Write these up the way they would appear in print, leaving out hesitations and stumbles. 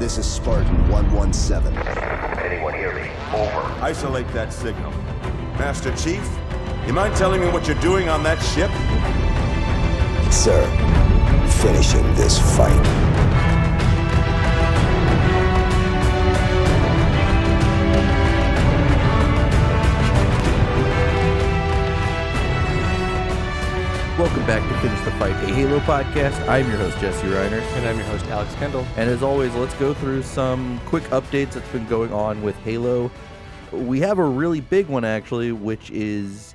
This is Spartan 117. Anyone hear me? Over. Isolate that signal. Master Chief, you mind telling me what you're doing on that ship? Sir, finishing this fight. Welcome back to Finish the Fight, a Halo podcast. I'm your host, Jesse Reiner. And I'm your host, Alex Kendall. And as always, let's go through some quick updates that's been going on with Halo. We have a really big one, actually, which is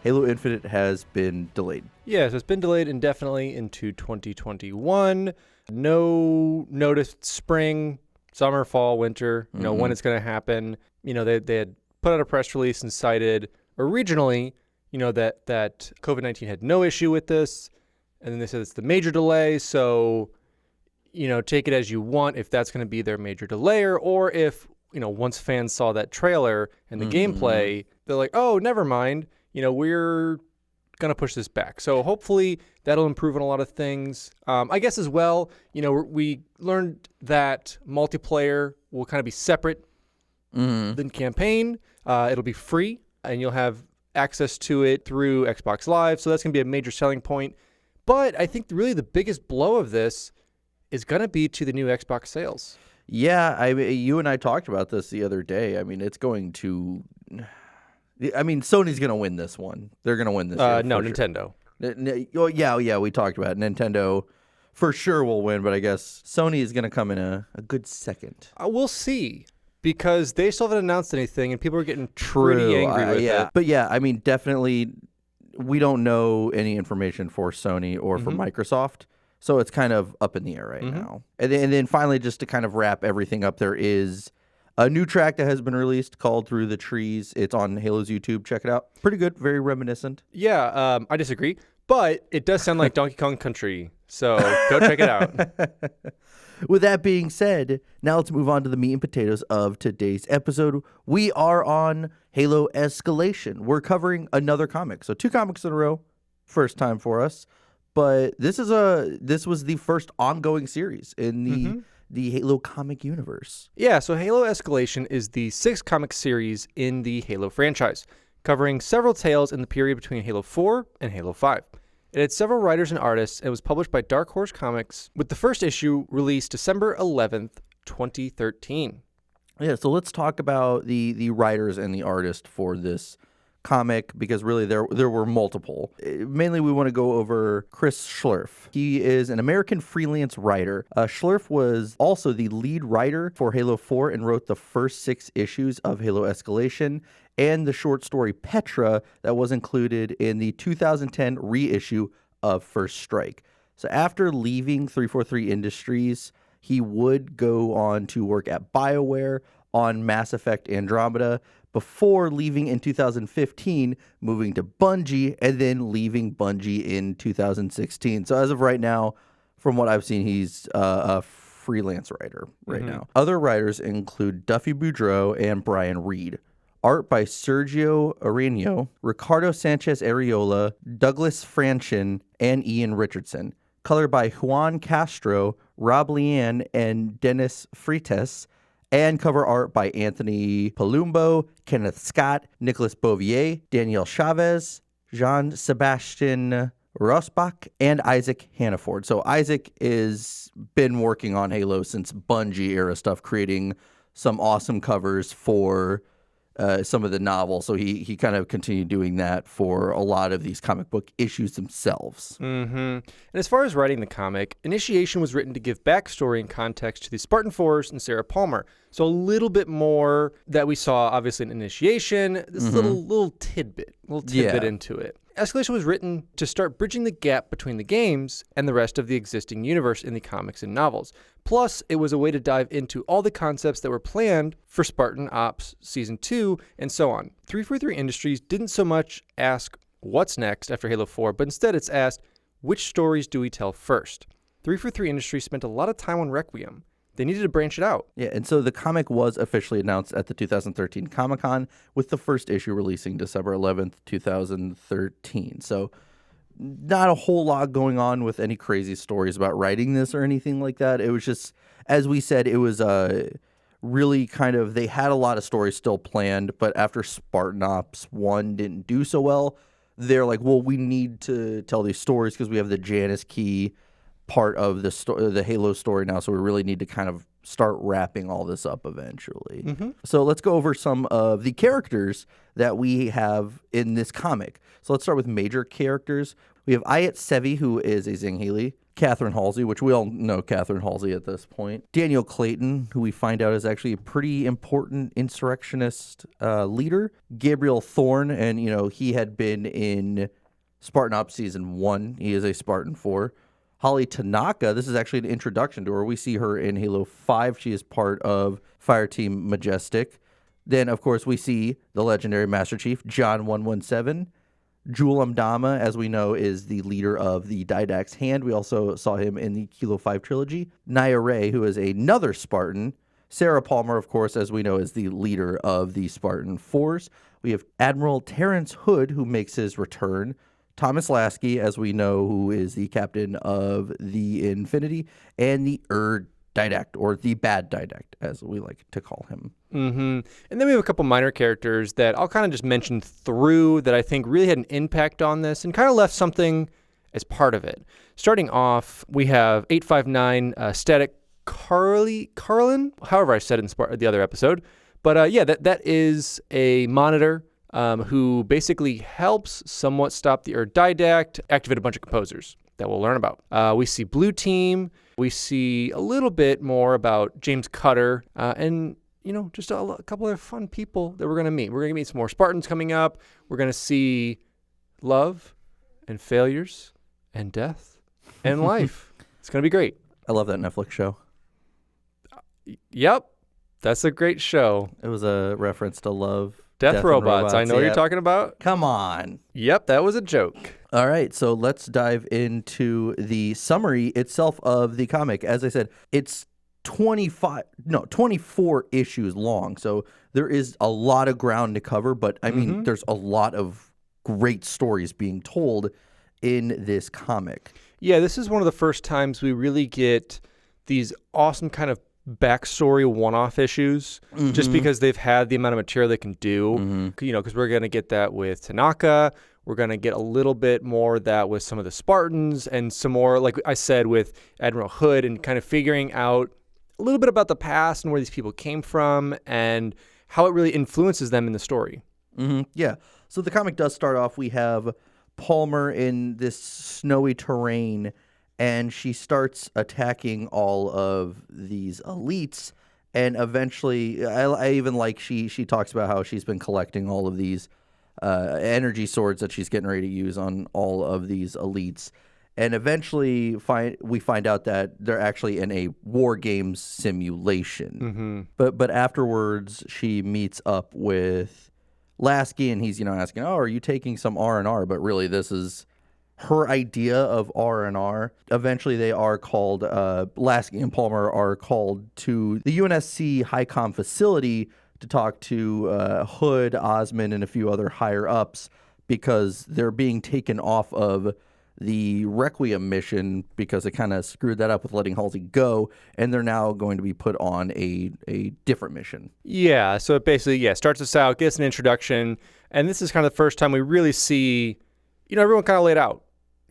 Halo Infinite has been delayed. Yeah, so it's been delayed indefinitely into 2021. No noticed spring, summer, fall, winter, when it's going to happen. They had put out a press release and cited originally that COVID-19 had no issue with this. And then they said it's the major delay. So, take it as you want if that's going to be their major delayer, or if, once fans saw that trailer and the gameplay, they're like, oh, never mind. We're going to push this back. So hopefully that'll improve on a lot of things. I guess as well, we learned that multiplayer will kind of be separate than campaign. It'll be free and you'll have access to it through Xbox Live, so that's going to be a major selling point. But I think really the biggest blow of this is going to be to the new Xbox sales. Yeah, you and I talked about this the other day. It's going to... Sony's going to win this one. They're going to win this year, no, sure. Nintendo. Yeah, we talked about it. Nintendo for sure will win, but I guess Sony is going to come in a good second. We'll see. Because they still haven't announced anything, and people are getting pretty angry with it. But yeah, definitely, we don't know any information for Sony or for Microsoft, so it's kind of up in the air right now. And then finally, just to kind of wrap everything up, there is a new track that has been released called Through the Trees. It's on Halo's YouTube. Check it out. Pretty good, very reminiscent. Yeah, I disagree, but it does sound like Donkey Kong Country, so go check it out. With that being said, now let's move on to the meat and potatoes of today's episode. We are on Halo Escalation. We're covering another comic. So 2 comics in a row, first time for us. But this was the first ongoing series in the Halo comic universe. Yeah, so Halo Escalation is the 6th comic series in the Halo franchise, covering several tales in the period between Halo 4 and Halo 5. It had several writers and artists, and was published by Dark Horse Comics, with the first issue released December 11th, 2013. Yeah, so let's talk about the writers and the artists for this comic, because really there were multiple. Mainly we want to go over Chris Schlurf. He is an American freelance writer. Schlurf was also the lead writer for Halo 4 and wrote the first 6 issues of Halo Escalation, and the short story Petra that was included in the 2010 reissue of First Strike. So after leaving 343 Industries, he would go on to work at BioWare on Mass Effect Andromeda before leaving in 2015, moving to Bungie, and then leaving Bungie in 2016. So as of right now, from what I've seen, he's a freelance writer right now. Other writers include Duffy Boudreau and Brian Reed. Art by Sergio Areno, Ricardo Sanchez Areola, Douglas Franchin, and Ian Richardson. Color by Juan Castro, Rob Leanne, and Dennis Freitas. And cover art by Anthony Palumbo, Kenneth Scott, Nicholas Bouvier, Danielle Chavez, Jean-Sebastian Rosbach, and Isaac Hannaford. So Isaac has been working on Halo since Bungie era stuff, creating some awesome covers for some of the novels. So he kind of continued doing that for a lot of these comic book issues themselves. And as far as writing the comic, Initiation was written to give backstory and context to the Spartan Force and Sarah Palmer. So a little bit more that we saw, obviously, in Initiation. This little tidbit into it. Escalation was written to start bridging the gap between the games and the rest of the existing universe in the comics and novels. Plus, it was a way to dive into all the concepts that were planned for Spartan Ops Season 2 and so on. 343 Industries didn't so much ask what's next after Halo 4, but instead it's asked, which stories do we tell first? 343 Industries spent a lot of time on Requiem. They needed to branch it out. Yeah, and so the comic was officially announced at the 2013 Comic-Con, with the first issue releasing December 11th, 2013. So not a whole lot going on with any crazy stories about writing this or anything like that. It was just, as we said, it was really kind of, they had a lot of stories still planned, but after Spartan Ops 1 didn't do so well, they're like, well, we need to tell these stories because we have the Janus Key part of the Halo story now, so we really need to kind of start wrapping all this up eventually. So let's go over some of the characters that we have in this comic. So let's start with major characters. We have Ayat Sevi, who is a Sangheili. Catherine Halsey, which we all know Catherine Halsey at this point. Daniel Clayton, who we find out is actually a pretty important insurrectionist leader. Gabriel Thorne, and he had been in Spartan Ops Season 1. He is a Spartan 4. Holly Tanaka, this is actually an introduction to her. We see her in Halo 5. She is part of Fireteam Majestic. Then, of course, we see the legendary Master Chief, John 117. Jul Amdama, as we know, is the leader of the Didact's Hand. We also saw him in the Kilo 5 trilogy. Naya Ray, who is another Spartan. Sarah Palmer, of course, as we know, is the leader of the Spartan Force. We have Admiral Terrence Hood, who makes his return. Thomas Lasky, as we know, who is the captain of the Infinity, and the Didact, or the Bad Didact, as we like to call him. And then we have a couple minor characters that I'll kind of just mention through that I think really had an impact on this and kind of left something as part of it. Starting off, we have 859 Static Carlin, however I said it in the other episode. But that is a monitor who basically helps somewhat stop the Didact, activate a bunch of composers that we'll learn about. We see Blue Team. We see a little bit more about James Cutter and, just a couple of fun people that we're going to meet. We're going to meet some more Spartans coming up. We're going to see love and failures and death and life. It's going to be great. I love that Netflix show. Yep. That's a great show. It was a reference to love. Death robots. I know what you're talking about. Come on. Yep, that was a joke. All right, so let's dive into the summary itself of the comic. As I said, it's 24 issues long, so there is a lot of ground to cover, but I mean, there's a lot of great stories being told in this comic. Yeah, this is one of the first times we really get these awesome kind of backstory one-off issues, just because they've had the amount of material they can do, because we're going to get that with Tanaka. We're going to get a little bit more of that with some of the Spartans and some more, like I said, with Admiral Hood and kind of figuring out a little bit about the past and where these people came from and how it really influences them in the story. Yeah. So the comic does start off, we have Palmer in this snowy terrain, and she starts attacking all of these elites. And eventually, I even like she talks about how she's been collecting all of these energy swords that she's getting ready to use on all of these elites. And eventually we find out that they're actually in a war games simulation. But afterwards, she meets up with Lasky, and he's asking, "Oh, are you taking some R&R?" But really, this is her idea of R&R. Eventually, they are called, Lasky and Palmer are called to the UNSC HICOM facility to talk to Hood, Osmond, and a few other higher-ups because they're being taken off of the Requiem mission because they kind of screwed that up with letting Halsey go, and they're now going to be put on a different mission. Yeah, so it basically, starts us out, gets an introduction, and this is kind of the first time we really see, everyone kind of laid out.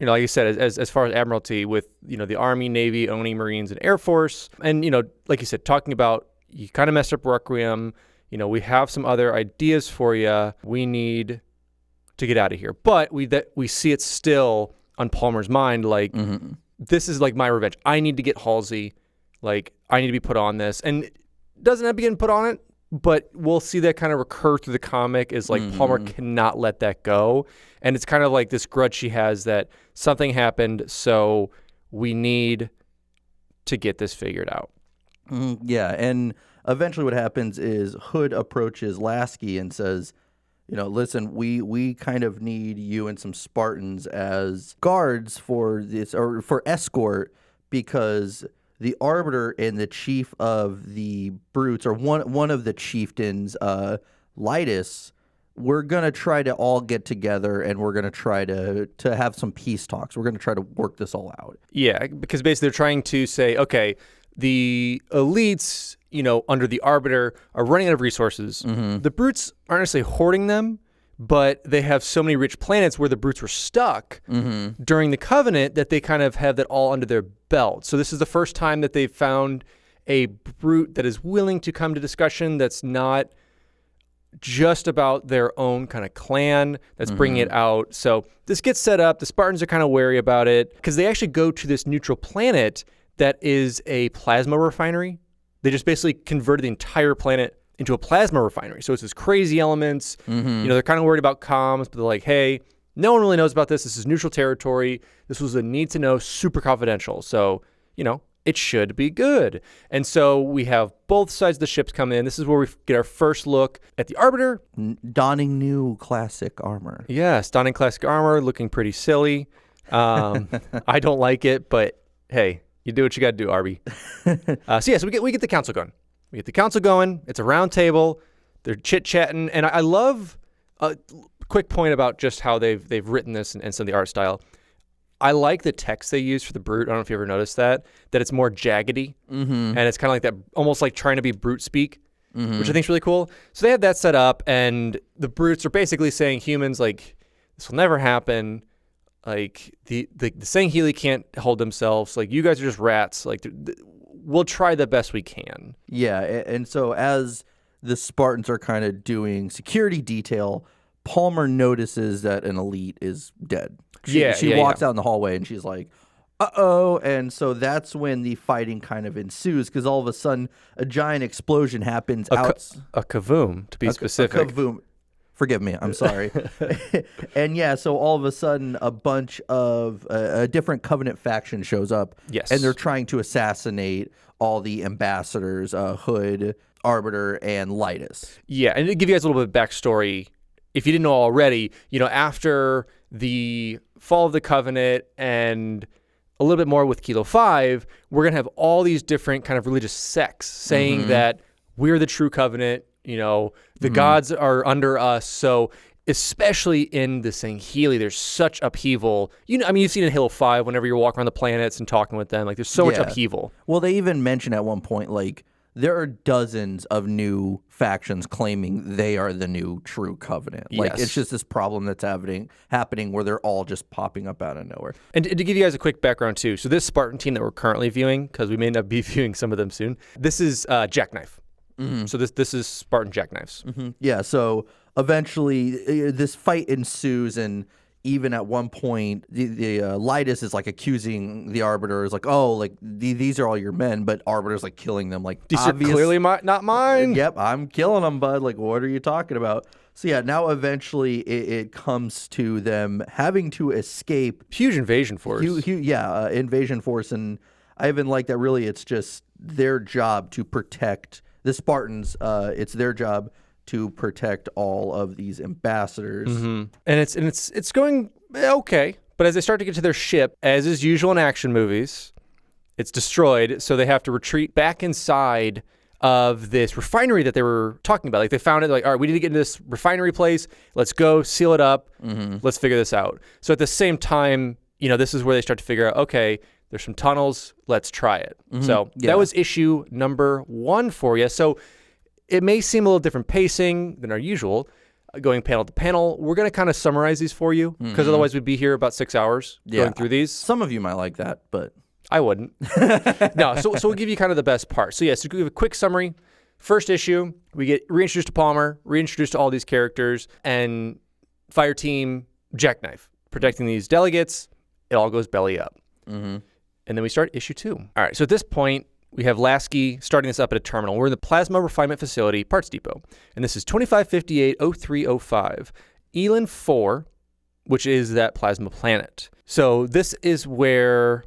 Like you said, as far as Admiralty with, the Army, Navy, ONI, Marines, and Air Force. And, like you said, talking about you kind of messed up Requiem. We have some other ideas for you. We need to get out of here. But we see it still on Palmer's mind, like, this is like my revenge. I need to get Halsey. Like, I need to be put on this. And it doesn't have to get put on it, but we'll see that kind of recur through the comic is like Palmer cannot let that go. And it's kind of like this grudge she has that something happened, so we need to get this figured out. Yeah, and eventually what happens is Hood approaches Lasky and says, listen, we kind of need you and some Spartans as guards for this, or for escort, because the Arbiter and the chief of the Brutes, or one of the chieftains, Lytus, we're going to try to all get together and we're going to try to have some peace talks. We're going to try to work this all out. Yeah, because basically they're trying to say, okay, the elites, under the Arbiter are running out of resources. Mm-hmm. The brutes aren't necessarily hoarding them, but they have so many rich planets where the brutes were stuck Mm-hmm. during the Covenant that they kind of have that all under their belt. So this is the first time that they've found a brute that is willing to come to discussion that's not just about their own kind of clan that's bringing it out. So this gets set up. The Spartans are kind of wary about it because they actually go to this neutral planet that is a plasma refinery. They just basically converted the entire planet into a plasma refinery. So it's this crazy elements. They're kind of worried about comms, but they're like, hey, no one really knows about this. This is neutral territory. This was a need to know, super confidential. So, it should be good. And so we have both sides of the ships come in. This is where we get our first look at the Arbiter. Donning new classic armor. Yes, donning classic armor, looking pretty silly. I don't like it, but hey, you do what you got to do, Arby. So we get the council going. We get the council going. It's a round table. They're chit-chatting. And I love a quick point about just how they've written this and some of the art style. I like the text they use for the brute. I don't know if you ever noticed that it's more jaggedy. And it's kind of like that, almost like trying to be brute speak, which I think is really cool. So they have that set up, and the brutes are basically saying humans, like, this will never happen. Like, the Sangheili can't hold themselves. Like, you guys are just rats. Like, we'll try the best we can. Yeah, and so as the Spartans are kind of doing security detail, Palmer notices that an elite is dead. She walks out in the hallway and she's like, uh-oh. And so that's when the fighting kind of ensues because all of a sudden a giant explosion happens A kavoom, to be specific. A kavoom. Forgive me. I'm sorry. And so all of a sudden a bunch of a different Covenant faction shows up. Yes. And they're trying to assassinate all the ambassadors, Hood, Arbiter, and Lytus. Yeah, and to give you guys a little bit of backstory, if you didn't know already, after the fall of the Covenant and a little bit more with Kilo 5, we're going to have all these different kind of religious sects saying that we're the true Covenant, the gods are under us. So especially in the Sangheili, there's such upheaval. You've seen in Halo 5 whenever you're walking around the planets and talking with them, like there's so much upheaval. Well, they even mention at one point, like, there are dozens of new factions claiming they are the new true Covenant. Like, it's just this problem that's happening where they're all just popping up out of nowhere. And to give you guys a quick background, too, so this Spartan team that we're currently viewing, because we may not be viewing some of them soon, this is Jackknife. So this is Spartan Jackknives. Yeah, so eventually this fight ensues, and even at one point, the Lytus is like accusing the Arbiter, is like, oh, like these are all your men, but Arbiter's like killing them, like these are clearly not mine. Yep, I'm killing them, bud. Like, what are you talking about? So yeah, now eventually it comes to them having to escape. Huge invasion force. Invasion force, and I even like that. Really, it's just their job to protect the Spartans. It's their job to protect all of these ambassadors. And it's going okay. But as they start to get to their ship, as is usual in action movies, it's destroyed. So they have to retreat back inside of this refinery that they were talking about. Like, they found it, like, all right, we need to get into this refinery place. Let's go seal it up. Let's figure this out. So at the same time, this is where they start to figure out, okay, there's some tunnels. Let's try it. So that was issue number 1 for you. So it may seem a little different pacing than our usual, going panel to panel. We're going to kind of summarize these for you because otherwise we'd be here about 6 hours going through these. Some of you might like that, but I wouldn't. No, so we'll give you kind of the best part. So so give a quick summary. First issue, we get reintroduced to Palmer, reintroduced to all these characters, and Fire Team Jackknife protecting these delegates. It all goes belly up. And then we start issue 2. All right, so at this point, we have Lasky starting this up at a terminal. We're in the Plasma Refinement Facility, Parts Depot. And this is 2558-0305, Elin 4, which is that plasma planet. So this is where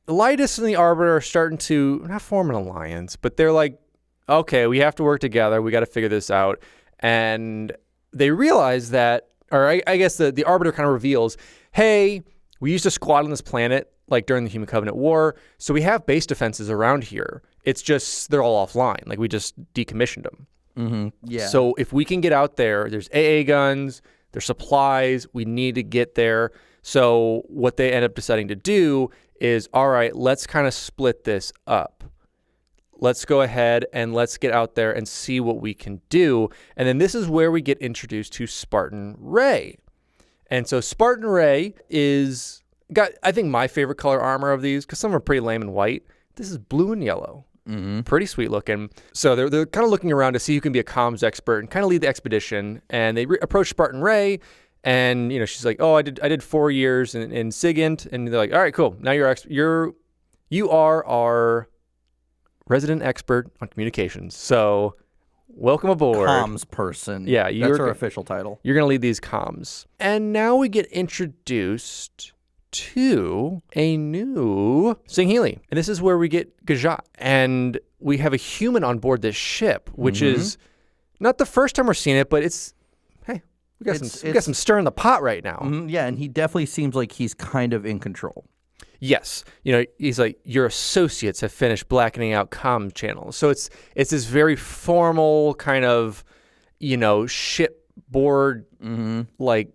Lytus and the Arbiter are starting to, not form an alliance, but they're like, okay, we have to work together. We got to figure this out. And they realize that, or I guess the Arbiter kind of reveals, hey, we used to squat on this planet, like during the Human Covenant War, so we have base defenses around here. It's just they're all offline. Like, we just decommissioned them. Yeah. So if we can get out there, there's AA guns, there's supplies, we need to get there. So what they end up deciding to do is, all right, let's kind of split this up. Let's go ahead and let's get out there and see what we can do. And then this is where we get introduced to Spartan Ray. And so Spartan Ray got, I think, my favorite color armor of these, because some are pretty lame and white. This is blue and yellow. Pretty sweet looking. So they're kind of looking around to see who can be a comms expert and kind of lead the expedition. And they approach Spartan Ray, and she's like, "Oh, I did 4 years in SIGINT," and they're like, "All right, cool. Now you are our resident expert on communications. So welcome aboard, comms person." Yeah, that's our official title. You're gonna lead these comms. And now we get introduced to a new Sangheili. And this is where we get Gajat. And we have a human on board this ship, which is not the first time we're seeing it, but we got some stir in the pot right now. Yeah, and he definitely seems like he's kind of in control. Yes. He's like, your associates have finished blackening out comm channels. So it's this very formal kind of, shipboard, like,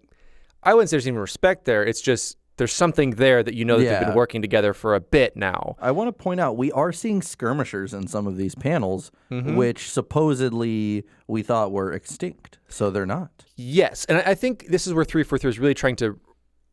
I wouldn't say there's even respect there. It's just, there's something there that that they've been working together for a bit now. I want to point out, we are seeing skirmishers in some of these panels, which supposedly we thought were extinct. So they're not. Yes. And I think this is where 343 is really trying to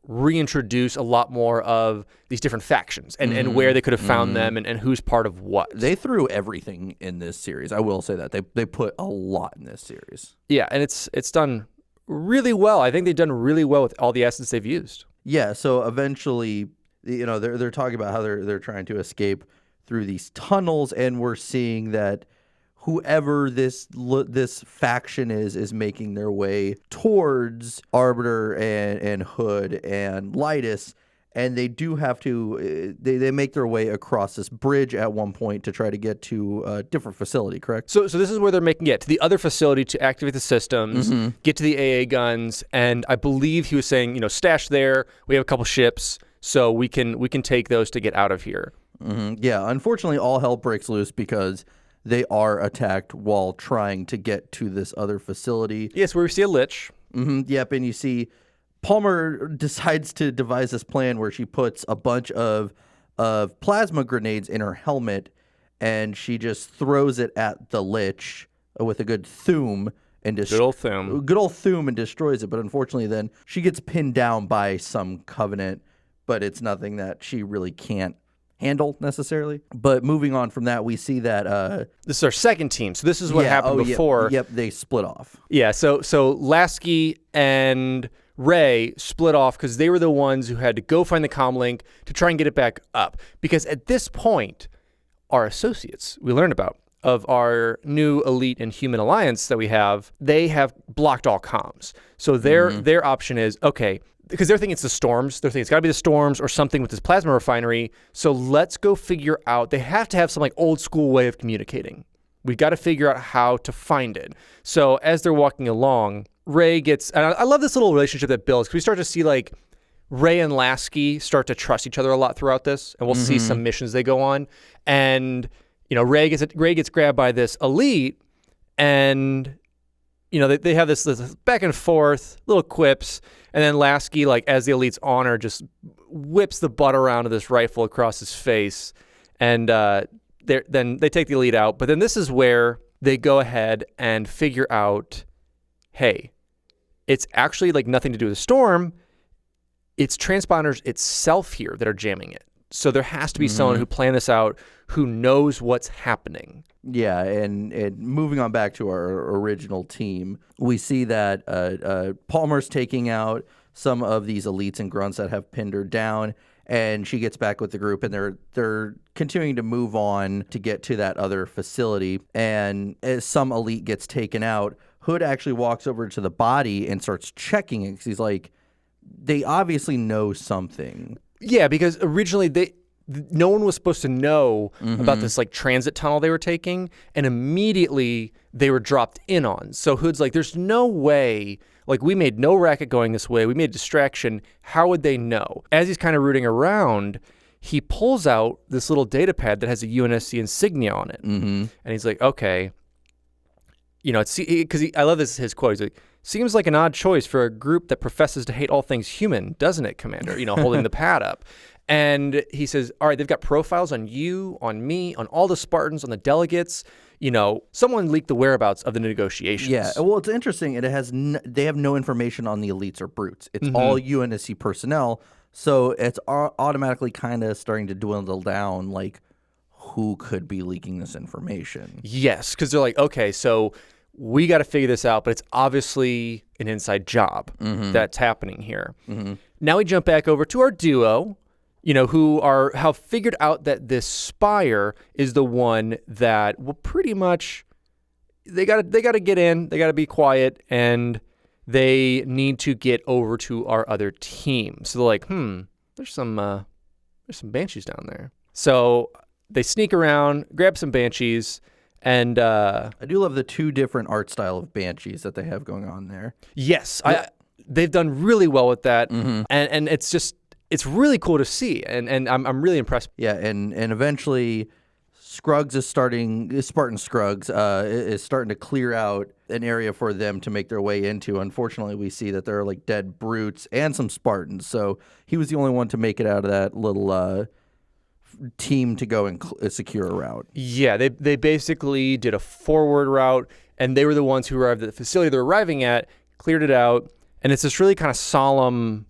reintroduce a lot more of these different factions and where they could have found them and who's part of what. They threw everything in this series. I will say that. They put a lot in this series. Yeah, and it's done really well. I think they've done really well with all the assets they've used. Yeah, so eventually, they're talking about how they're trying to escape through these tunnels, and we're seeing that whoever this faction is making their way towards Arbiter and Hood and Lytus, and they do have to they make their way across this bridge at one point to try to get to a different facility, correct? So this is where they're making it to the other facility to activate the systems, get to the AA guns, and I believe he was saying, stash there. We have a couple ships, so we can take those to get out of here. Yeah, unfortunately, all hell breaks loose because they are attacked while trying to get to this other facility. Yes, where we see a lich. Yep, and you see Palmer decides to devise this plan where she puts a bunch of plasma grenades in her helmet, and she just throws it at the lich with a good thoom and Good old Thoom and destroys it. But unfortunately, then she gets pinned down by some Covenant, but it's nothing that she really can't handle necessarily. But moving on from that, we see that this is our second team. So this is what happened before. Yep, they split off. Yeah, so Lasky and Ray split off because they were the ones who had to go find the comm link to try and get it back up. Because at this point, our associates we learned about of our new elite and human alliance that we have, they have blocked all comms. So their option is, okay, because they're thinking it's the storms. They're thinking it's got to be the storms or something with this plasma refinery. So let's go figure out. They have to have some like old school way of communicating. We've got to figure out how to find it. So as they're walking along, Ray gets, and I love this little relationship that builds, because we start to see like Ray and Lasky start to trust each other a lot throughout this, and we'll see some missions they go on. And Ray gets grabbed by this elite, and they have this back and forth little quips, and then Lasky, like as the elite's honor, just whips the butt around of this rifle across his face, and then they take the elite out. But then this is where they go ahead and figure out, hey, it's actually like nothing to do with the storm. It's transponders itself here that are jamming it. So there has to be someone who planned this out, who knows what's happening. Yeah, and moving on back to our original team, we see that Palmer's taking out some of these elites and grunts that have pinned her down, and she gets back with the group, and they're continuing to move on to get to that other facility. And as some elite gets taken out, Hood actually walks over to the body and starts checking it, because he's like, they obviously know something. Yeah, because originally no one was supposed to know about this like transit tunnel they were taking, and immediately they were dropped in on. So Hood's like, there's no way, like we made no racket going this way, we made a distraction, how would they know? As he's kind of rooting around, he pulls out this little data pad that has a UNSC insignia on it. And he's like, okay, it's because I love his quote. He's like, "Seems like an odd choice for a group that professes to hate all things human, doesn't it, Commander?" Holding the pad up. And he says, all right, they've got profiles on you, on me, on all the Spartans, on the delegates. Someone leaked the whereabouts of the negotiations. Yeah, well, it's interesting. They have no information on the elites or brutes. It's all UNSC personnel, so it's automatically kind of starting to dwindle down, like, who could be leaking this information. Yes, because they're like, okay, so we got to figure this out, but it's obviously an inside job that's happening here. Now we jump back over to our duo, who have figured out that this spire is the one that will pretty much, they got to get in, they got to be quiet, and they need to get over to our other team. So they're like, there's some banshees down there. So they sneak around, grab some banshees, and I do love the two different art style of banshees that they have going on there. Yes, they've done really well with that, and it's really cool to see, and I'm really impressed. Yeah, and eventually Spartan Scruggs is starting to clear out an area for them to make their way into. Unfortunately, we see that there are like dead brutes and some Spartans, so he was the only one to make it out of that little team to go and secure a route. Yeah, they basically did a forward route, and they were the ones who arrived at the facility they're arriving at, cleared it out, and it's this really kind of solemn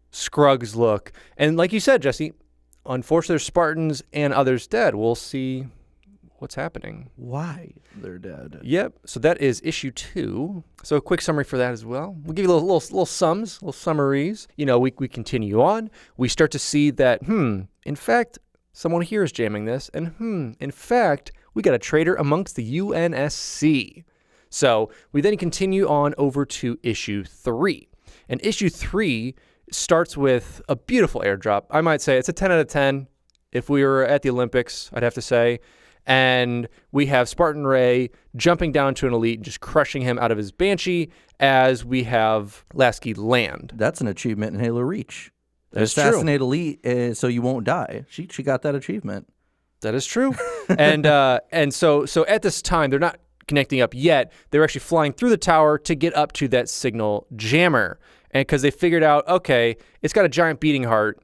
Scruggs look. And like you said, Jesse, unfortunately there's Spartans and others dead. We'll see what's happening. Why they're dead. Yep. So that is issue 2. So a quick summary for that as well. We'll give you little summaries. We continue on. We start to see that, in fact, someone here is jamming this. And in fact, we got a traitor amongst the UNSC. So we then continue on over to issue 3. And issue 3 starts with a beautiful airdrop. I might say it's a 10 out of 10. If we were at the Olympics, I'd have to say. And we have Spartan Ray jumping down to an elite and just crushing him out of his Banshee as we have Lasky land. That's an achievement in Halo Reach. That is true. Assassinate elite so you won't die. She got that achievement. That is true. and so at this time, they're not connecting up yet. They're actually flying through the tower to get up to that signal jammer. And because they figured out, okay, it's got a giant beating heart.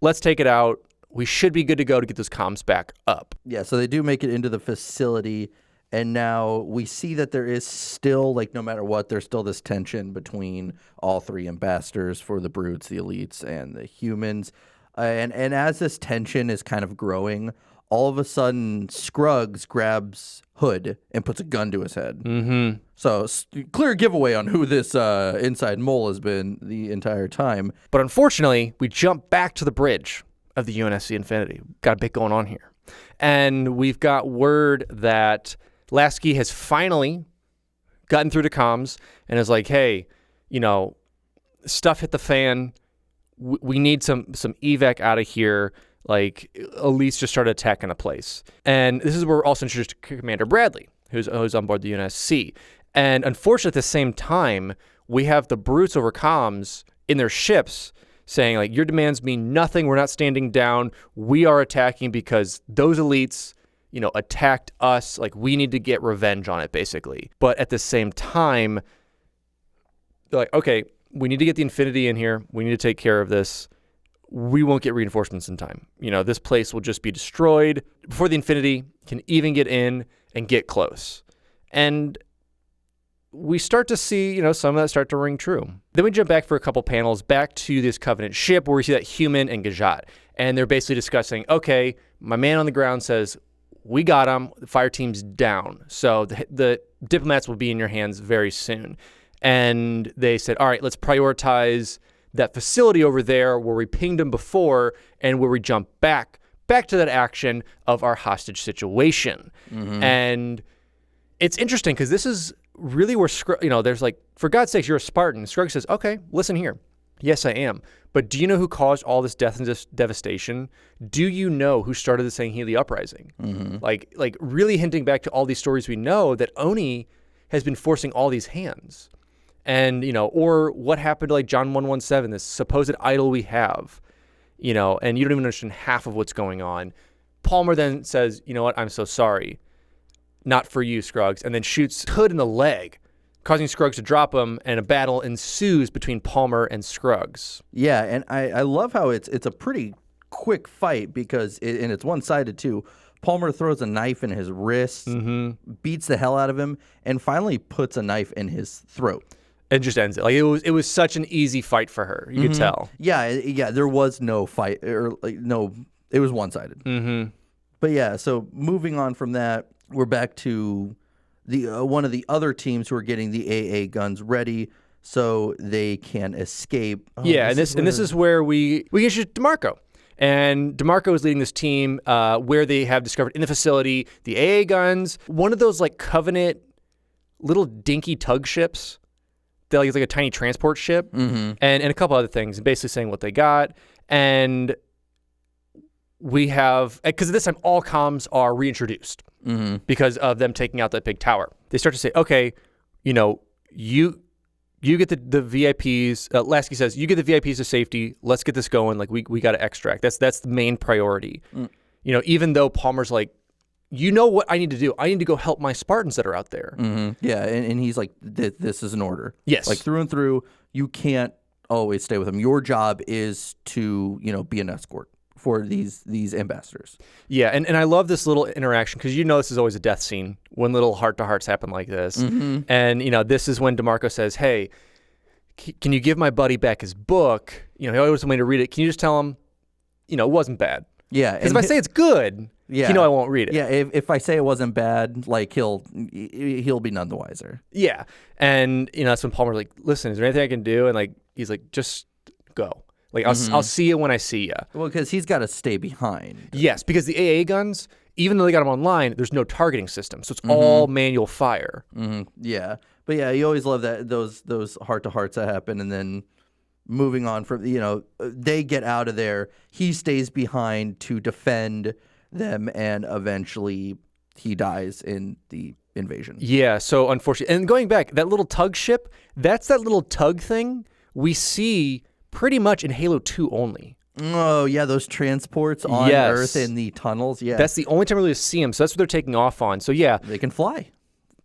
Let's take it out. We should be good to go to get those comms back up. Yeah, so they do make it into the facility, and now we see that there is still, like, no matter what, there's still this tension between all three ambassadors for the brutes, the elites, and the humans. And as this tension is kind of growing, all of a sudden, Scruggs grabs Hood and puts a gun to his head. Mm-hmm. So clear giveaway on who this inside mole has been the entire time. But unfortunately, we jump back to the bridge of the UNSC Infinity. Got a bit going on here. And we've got word that Lasky has finally gotten through to comms and is like, hey, stuff hit the fan. We need some evac out of here. Like, elites just started attacking a place. And this is where we're also introduced to Commander Bradley, who's on board the UNSC. And unfortunately, at the same time, we have the brutes over comms in their ships saying, like, your demands mean nothing. We're not standing down. We are attacking because those elites, attacked us. Like, we need to get revenge on it, basically. But at the same time, they're like, okay, we need to get the Infinity in here. We need to take care of this. We won't get reinforcements in time. This place will just be destroyed before the Infinity can even get in and get close. And we start to see, some of that start to ring true. Then we jump back for a couple panels back to this Covenant ship where we see that Human and Gajat. And they're basically discussing, okay, my man on the ground says, we got him. The fire team's down. So the diplomats will be in your hands very soon. And they said, all right, let's prioritize that facility over there where we pinged them before and where we jump back to that action of our hostage situation. Mm-hmm. And it's interesting because this is really where, there's like, for God's sakes, you're a Spartan. Scruggs says, okay, listen here. Yes, I am. But do you know who caused all this death and devastation? Do you know who started the Sangheili uprising? Mm-hmm. Like really hinting back to all these stories we know that Oni has been forcing all these hands. And, or what happened to like John 117, this supposed idol we have, and you don't even understand half of what's going on. Palmer then says, you know what, I'm so sorry. not for you, Scruggs, and then shoots Hood in the leg, causing Scruggs to drop him, and a battle ensues between Palmer and Scruggs. Yeah, and I love how it's a pretty quick fight because and it's one-sided too. Palmer throws a knife in his wrist, beats the hell out of him, and finally puts a knife in his throat. And just ends it. Like it was such an easy fight for her. You could tell. Yeah. There was no fight, or no. It was one-sided. Mm-hmm. But yeah, so moving on from that, we're back to the one of the other teams who are getting the AA guns ready so they can escape. Yeah, and this is where we get to DeMarco. And DeMarco is leading this team where they have discovered in the facility the AA guns, one of those like Covenant little dinky tug ships. They're like, it's like a tiny transport ship, and a couple other things, basically saying what they got. And we have, because this time all comms are reintroduced because of them taking out that big tower. They start to say, okay, you get the VIPs. Lasky says, you get the VIPs to safety. Let's get this going. Like we got to extract. That's the main priority. Even though Palmer's like, what I need to do? I need to go help my Spartans that are out there. Yeah, and he's like, this is an order. Yes. Like through and through, you can't always stay with him. Your job is to, be an escort for these ambassadors. Yeah, and I love this little interaction because this is always a death scene when little heart-to-hearts happen like this. And, this is when DeMarco says, hey, can you give my buddy back his book? He always wants me to read it. Can you just tell him, it wasn't bad? Yeah. Because if I say it's good, I won't read it. Yeah, if I say it wasn't bad, like he'll be none the wiser. Yeah, and that's when Palmer's like, listen, is there anything I can do? And like he's like, just go. Like I'll see you when I see you. Well, because he's got to stay behind. Yes, because the AA guns, even though they got them online, there's no targeting system, so it's all manual fire. Yeah, but yeah, you always love that those heart-to-hearts that happen, and then moving on from they get out of there. He stays behind to defend them, and eventually he dies in the invasion. Yeah, so unfortunately, and going back, that little tug ship, that's that little tug thing we see pretty much in Halo 2 only. Oh, yeah, those transports on Earth in the tunnels. Yeah, that's the only time we really see them. So that's what they're taking off on. So yeah, they can fly.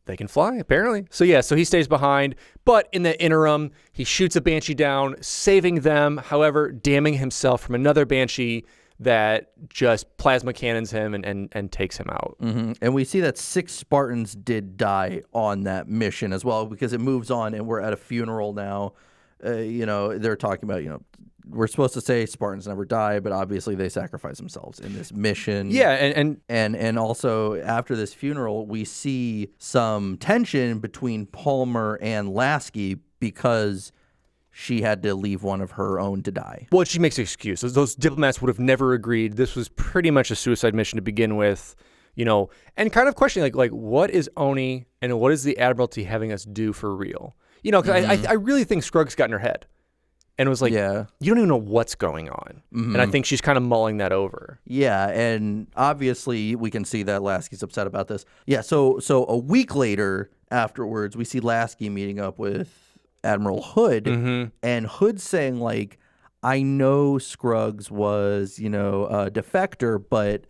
They can fly, apparently. So yeah, so he stays behind. But in the interim, he shoots a Banshee down, saving them, however, damning himself from another Banshee that just plasma cannons him and takes him out. And we see that 6 Spartans did die on that mission as well, because it moves on and we're at a funeral now. They're talking about, we're supposed to say Spartans never die, but obviously they sacrifice themselves in this mission. Yeah, and also after this funeral, we see some tension between Palmer and Lasky because she had to leave one of her own to die. Well, she makes an excuse. Those diplomats would have never agreed. This was pretty much a suicide mission to begin with, and kind of questioning like what is Oni and what is the Admiralty having us do for real? Because I really think Scruggs got in her head. And it was like, you don't even know what's going on. And I think she's kind of mulling that over. Yeah, and obviously we can see that Lasky's upset about this. Yeah, so a week later afterwards, we see Lasky meeting up with Admiral Hood, and Hood saying, like, I know Scruggs was, a defector, but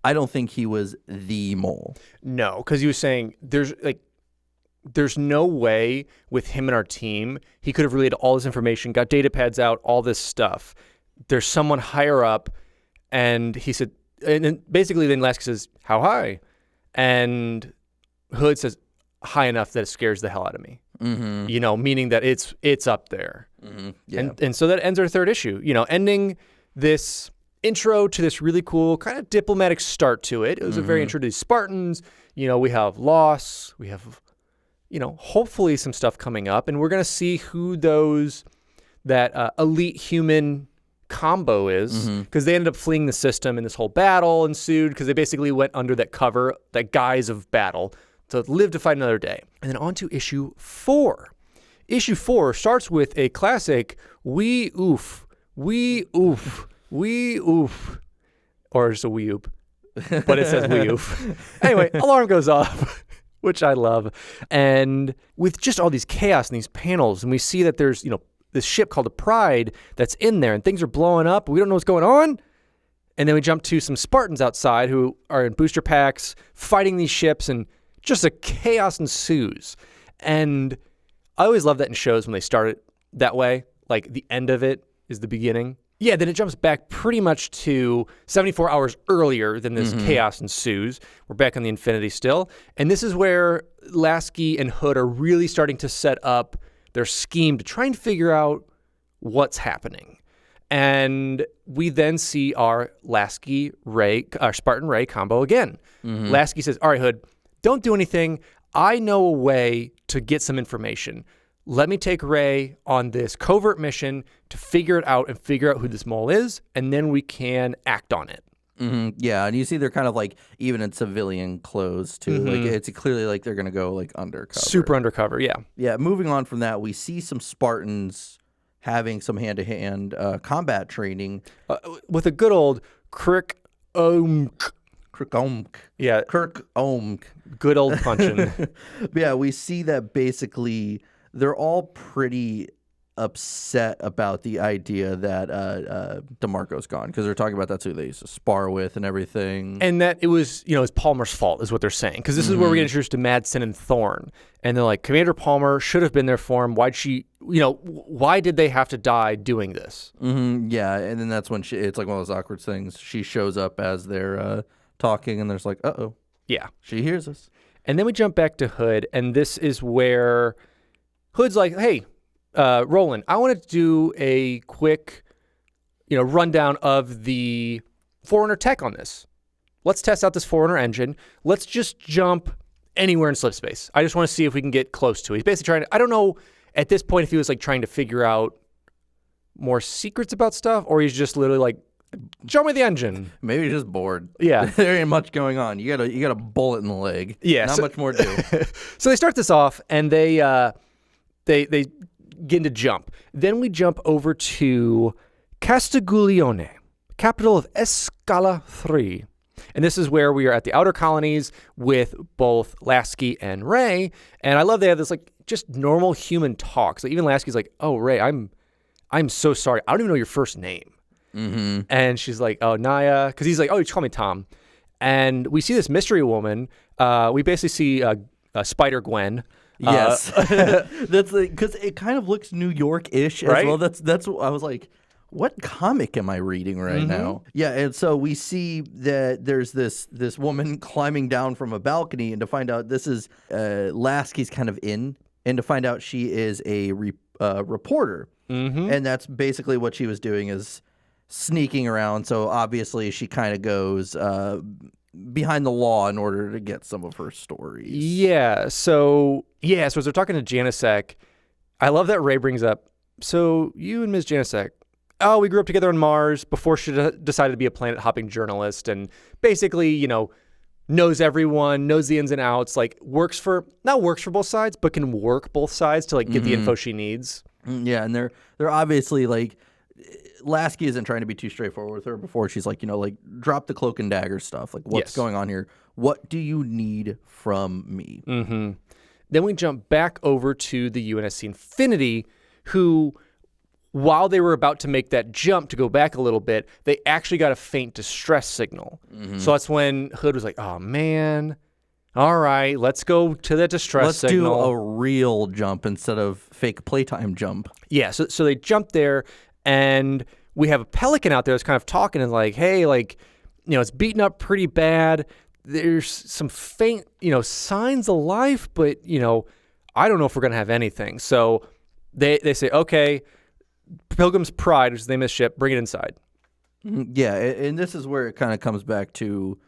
I don't think he was the mole. No, because he was saying there's no way with him and our team, he could have relayed all this information, got data pads out, all this stuff. There's someone higher up, and he said, and then basically then Lasky says, how high? And Hood says, high enough that it scares the hell out of me. Meaning that it's up there. Yeah. And so that ends our third issue, ending this intro to this really cool kind of diplomatic start to it. It was a very intro to these Spartans. We have loss, we have hopefully some stuff coming up, and we're going to see who that elite human combo is, because they ended up fleeing the system and this whole battle ensued because they basically went under that cover, that guise of battle to live to fight another day. And then on to issue 4. Issue 4 starts with a classic wee oof, or just a wee oop, but it says wee oof. Anyway, alarm goes off. Which I love. And with just all these chaos and these panels, and we see that there's, this ship called the Pride that's in there, and things are blowing up. We don't know what's going on. And then we jump to some Spartans outside who are in booster packs fighting these ships. And, just a chaos ensues. And I always love that in shows when they start it that way, like the end of it is the beginning. Yeah, then it jumps back pretty much to 74 hours earlier than this chaos ensues. We're back on the Infinity still. And this is where Lasky and Hood are really starting to set up their scheme to try and figure out what's happening. And we then see our Spartan Ray combo again. Lasky says, all right, Hood, don't do anything. I know a way to get some information. Let me take Ray on this covert mission to figure it out and figure out who this mole is, and then we can act on it. Yeah, and you see they're kind of like even in civilian clothes too. Like it's clearly like they're gonna go like undercover. Super undercover, yeah. Yeah, moving on from that, we see some Spartans having some hand-to-hand combat training. With a good old Kirk-omk. Yeah. Kirk-omk. Good old punching. Yeah, we see that basically they're all pretty upset about the idea that DeMarco's gone because they're talking about that's who they used to spar with and everything. And that it was, it's Palmer's fault is what they're saying. Because this is where we get introduced to Madsen and Thorn. And they're like, Commander Palmer should have been there for him. Why'd she, why did they have to die doing this? Yeah, and then that's when it's like one of those awkward things. She shows up as they're talking and there's like, uh-oh. Yeah. She hears us. And then we jump back to Hood, and this is where Hood's like, hey, Roland, I want to do a quick, rundown of the Forerunner tech on this. Let's test out this Forerunner engine. Let's just jump anywhere in slip space. I just want to see if we can get close to it. He's basically trying to, I don't know at this point if he was like trying to figure out more secrets about stuff or he's just literally like, show me the engine. Maybe he's just bored. Yeah. There ain't much going on. You got a bullet in the leg. Yeah. Not much more to do. So they start this off and they get into jump. Then we jump over to Castiglione, capital of Escala 3. And this is where we are at the outer colonies with both Lasky and Ray. And I love they have this like just normal human talk. So even Lasky's like, oh, Ray, I'm so sorry. I don't even know your first name. And she's like, oh, Naya. Because he's like, oh, you just call me Tom. And we see this mystery woman. We basically see Spider Gwen. Yes. That's because it kind of looks New York-ish as right? well. That's what I was like, what comic am I reading right now? Yeah, and so we see that there's this woman climbing down from a balcony, and to find out this is Lasky's kind of in, and to find out she is a reporter. And that's basically what she was doing is sneaking around. So obviously she kind of goes behind the law in order to get some of her stories. So as they're talking to Janicek, I love that Ray brings up, so you and Ms. Janicek, oh, we grew up together on Mars before she decided to be a planet-hopping journalist and basically, knows everyone, knows the ins and outs, like not works for both sides, but can work both sides to like get the info she needs. Yeah, and they're obviously like, Lasky isn't trying to be too straightforward with her before she's like, drop the cloak and dagger stuff. Like, what's going on here? What do you need from me? Then we jump back over to the UNSC Infinity, who, while they were about to make that jump to go back a little bit, they actually got a faint distress signal. So that's when Hood was like, oh, man. All right, let's go to the distress signal. Let's do a real jump instead of fake playtime jump. Yeah, so they jump there. And we have a pelican out there that's kind of talking and like, hey, like, it's beaten up pretty bad. There's some faint, signs of life, but, I don't know if we're going to have anything. So they say, okay, Pilgrim's Pride, which is the name of the ship, bring it inside. Yeah, and this is where it kind of comes back to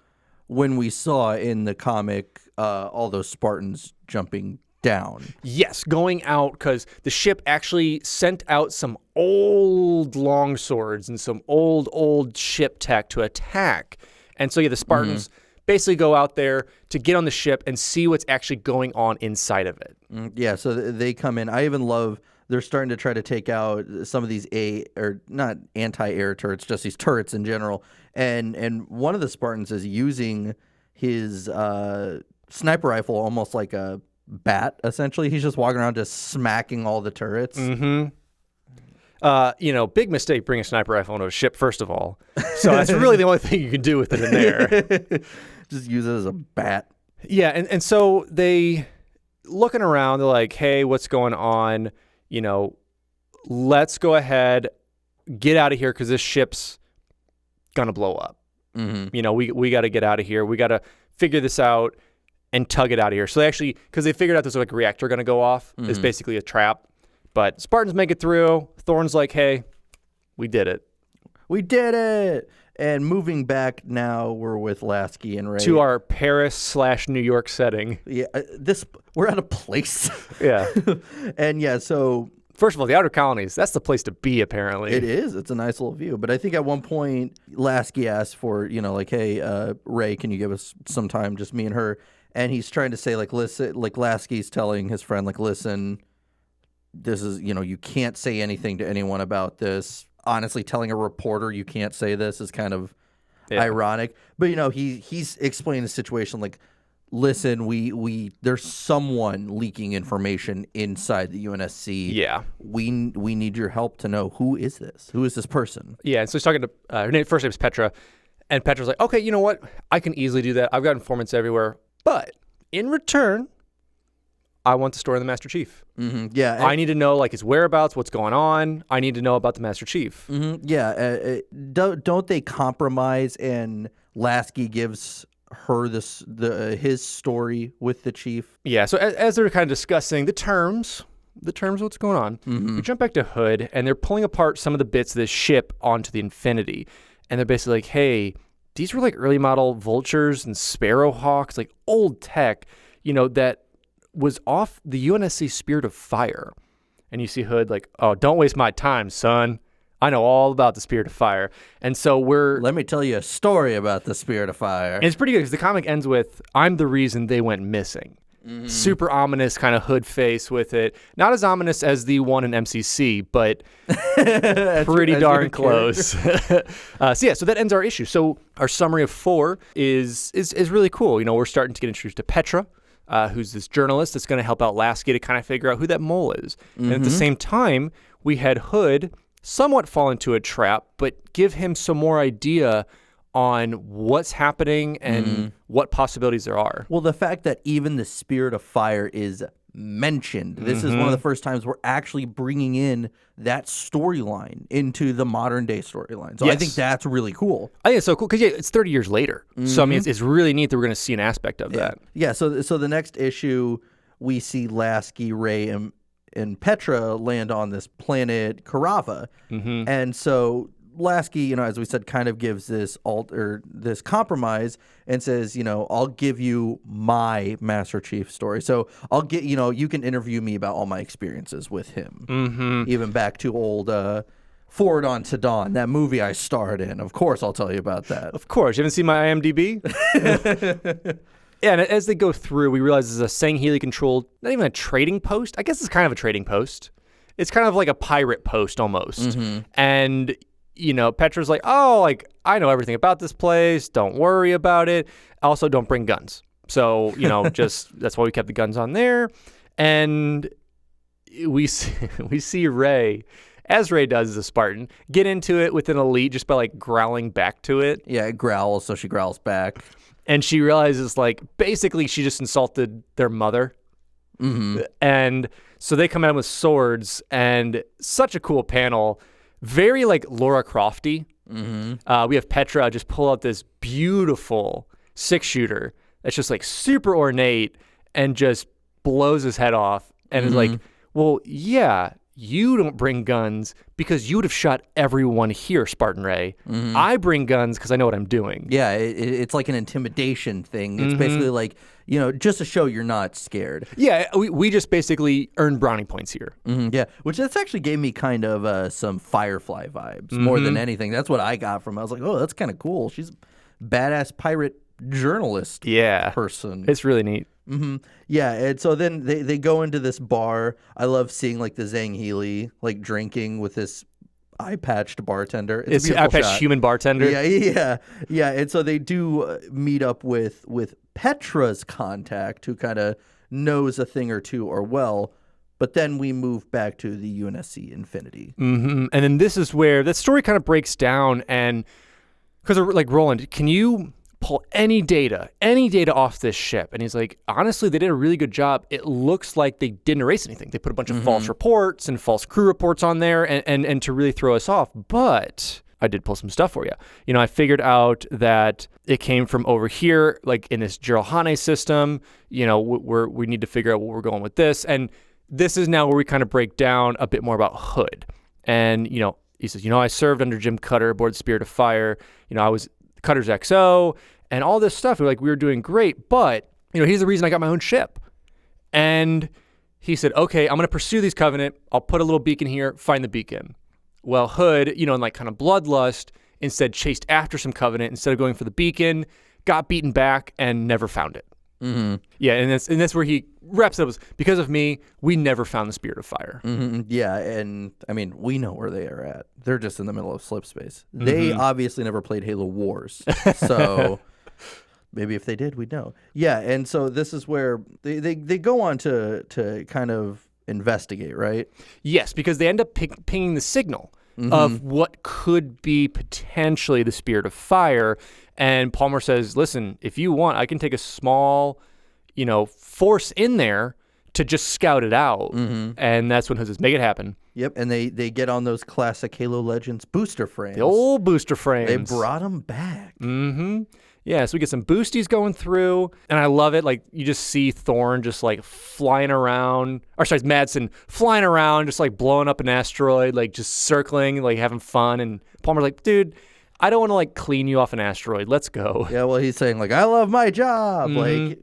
when we saw in the comic all those Spartans jumping down. Yes, going out because the ship actually sent out some old longswords and some old ship tech to attack. And so the Spartans basically go out there to get on the ship and see what's actually going on inside of it. Yeah, so they come in. I even love they're starting to try to take out some of these not anti-air turrets, just these turrets in general. And one of the Spartans is using his sniper rifle almost like a bat, essentially. He's just walking around just smacking all the turrets. Big mistake bringing a sniper rifle into a ship, first of all. So that's really the only thing you can do with it in there. Just use it as a bat. Yeah, and so they looking around, they're like, hey, what's going on? You know, let's go ahead, get out of here because this ship's gonna blow up. You know, we got to get out of here. We got to figure this out and tug it out of here. So they actually, because they figured out there's like a reactor gonna go off, it's basically a trap. But Spartans make it through. Thorne's like, hey, we did it. We did it. And moving back now, we're with Lasky and Ray. To our Paris/New York setting. Yeah, we're at a place. Yeah. And yeah, so first of all, the outer colonies, that's the place to be, apparently. it is. It's a nice little view. But I think at one point, Lasky asked for, you know, like, hey, Ray, can you give us some time, just me and her? And he's trying to say, like, listen, like Lasky's telling his friend, like, listen, this is, you know, you can't say anything to anyone about this. Honestly, telling a reporter you can't say this is kind of ironic. But, you know, he's explaining the situation like, listen, we there's someone leaking information inside the UNSC. Yeah. We need your help to know who is this? Who is this person? Yeah, and so he's talking to, first name is Petra, and Petra's like, okay, you know what? I can easily do that. I've got informants everywhere. But in return, I want the story of the Master Chief. Yeah. I need to know, like, his whereabouts, what's going on. I need to know about the Master Chief. Yeah. Don't they compromise and Lasky gives her his story with the chief? Yeah, so as they're kind of discussing the terms of what's going on, we jump back to Hood, and they're pulling apart some of the bits of this ship onto the Infinity. And they're basically like, hey, these were like early model Vultures and Sparrowhawks, like old tech, you know, that was off the UNSC Spirit of Fire. And you see Hood like, oh, don't waste my time, son. I know all about the Spirit of Fire. And so let me tell you a story about the Spirit of Fire. And it's pretty good because the comic ends with, I'm the reason they went missing. Super ominous kind of Hood face with it. Not as ominous as the one in MCC, but pretty darn close. So that ends our issue. So our summary of 4 is really cool. You know, we're starting to get introduced to Petra, who's this journalist that's going to help out Lasky to kind of figure out who that mole is. And at the same time, we had Hood somewhat fall into a trap, but give him some more idea on what's happening and what possibilities there are. Well, the fact that even the Spirit of Fire is mentioned, this is one of the first times we're actually bringing in that storyline into the modern day storyline. So I think that's really cool. I think it's so cool because it's 30 years later. So I mean, it's really neat that we're going to see an aspect of that. Yeah. So the next issue, we see Lasky, Ray, and Petra land on this planet Karava, and so Lasky, you know, as we said, kind of gives this this compromise and says, you know, I'll give you my Master Chief story. So I'll get, you know, you can interview me about all my experiences with him, even back to old Forward Unto Dawn, that movie I starred in. Of course, I'll tell you about that. Of course, you haven't seen my IMDb. Yeah, and as they go through, we realize this is a Sangheili controlled, not even a trading post. I guess it's kind of a trading post. It's kind of like a pirate post almost. And, you know, Petra's like, oh, like, I know everything about this place. Don't worry about it. Also, don't bring guns. So, you know, just that's why we kept the guns on there. And we see Ray, as Ray does as a Spartan, get into it with an elite just by, like, growling back to it. Yeah, it growls, so she growls back. And she realizes, like, basically she just insulted their mother. And so they come out with swords, and such a cool panel. Very, like, Laura Crofty. We have Petra just pull out this beautiful 6-shooter that's just, like, super ornate and just blows his head off. And is like, well, yeah, you don't bring guns because you would have shot everyone here, Spartan Ray. I bring guns because I know what I'm doing. Yeah, it's like an intimidation thing. It's basically like, you know, just to show you're not scared. Yeah, we just basically earned brownie points here. Yeah, which that's actually gave me kind of some Firefly vibes more than anything. That's what I got from it. I was like, oh, that's kind of cool. She's a badass pirate journalist person. It's really neat. Yeah, and so then they go into this bar. I love seeing like the Sangheili like drinking with this eye-patched bartender. It's an eye-patched human bartender. Yeah. And so they do meet up with Petra's contact, who kind of knows a thing or two or well. But then we move back to the UNSC Infinity. And then this is where the story kind of breaks down, and because like, Roland, can you pull any data off this ship. And he's like, honestly, they did a really good job. It looks like they didn't erase anything. They put a bunch of false reports and false crew reports on there and to really throw us off. But I did pull some stuff for you. You know, I figured out that it came from over here, like in this Jiralhanae system. You know, we need to figure out what we're going with this. And this is now where we kind of break down a bit more about Hood. And, you know, he says, you know, I served under Jim Cutter aboard Spirit of Fire. You know, I was Cutter's XO and all this stuff. We were doing great, but, you know, here's the reason I got my own ship. And he said, okay, I'm going to pursue these Covenant. I'll put a little beacon here, find the beacon. Well, Hood, you know, in like kind of bloodlust, instead chased after some Covenant instead of going for the beacon, got beaten back and never found it. Yeah, and that's where he wraps it up. Because of me, we never found the Spirit of Fire. Yeah, and I mean, we know where they are at. They're just in the middle of slipspace. They obviously never played Halo Wars, so maybe if they did, we'd know. Yeah, and so this is where they go on to kind of investigate, right? Yes, because they end up pinging the signal of what could be potentially the Spirit of Fire. And Palmer says, listen, if you want, I can take a small, you know, force in there to just scout it out. And that's when Hood says, make it happen. Yep, and they get on those classic Halo Legends booster frames. The old booster frames. They brought them back. Yeah, so we get some boosties going through, and I love it. Like, you just see Thorn just, like, flying around, or sorry, Madsen flying around, just, like, blowing up an asteroid, like, just circling, like, having fun. And Palmer's like, dude, I don't want to, like, clean you off an asteroid. Let's go. Yeah, well, he's saying, like, I love my job. Like,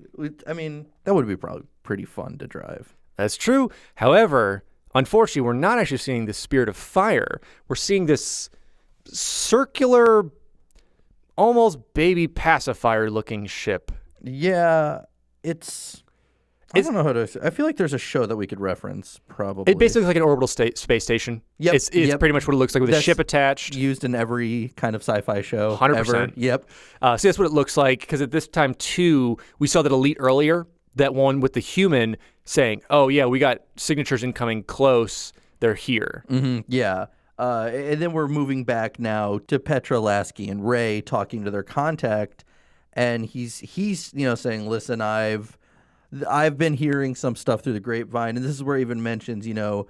I mean, that would be probably pretty fun to drive. That's true. However, unfortunately, we're not actually seeing the Spirit of Fire. We're seeing this circular, almost baby pacifier looking ship. Yeah, I don't know how to. I feel like there's a show that we could reference, probably. It basically looks like an orbital space station. Yep, It's pretty much what it looks like with a ship attached. Used in every kind of sci-fi show. 100%. Ever. Yep. So that's what it looks like, because at this time, too, we saw that Elite earlier, that one with the human saying, oh, yeah, we got signatures incoming close. They're here. Yeah. And then we're moving back now to Petra, Lasky, and Ray talking to their contact, and he's you know saying, listen, I've been hearing some stuff through the grapevine, and this is where he even mentions, you know,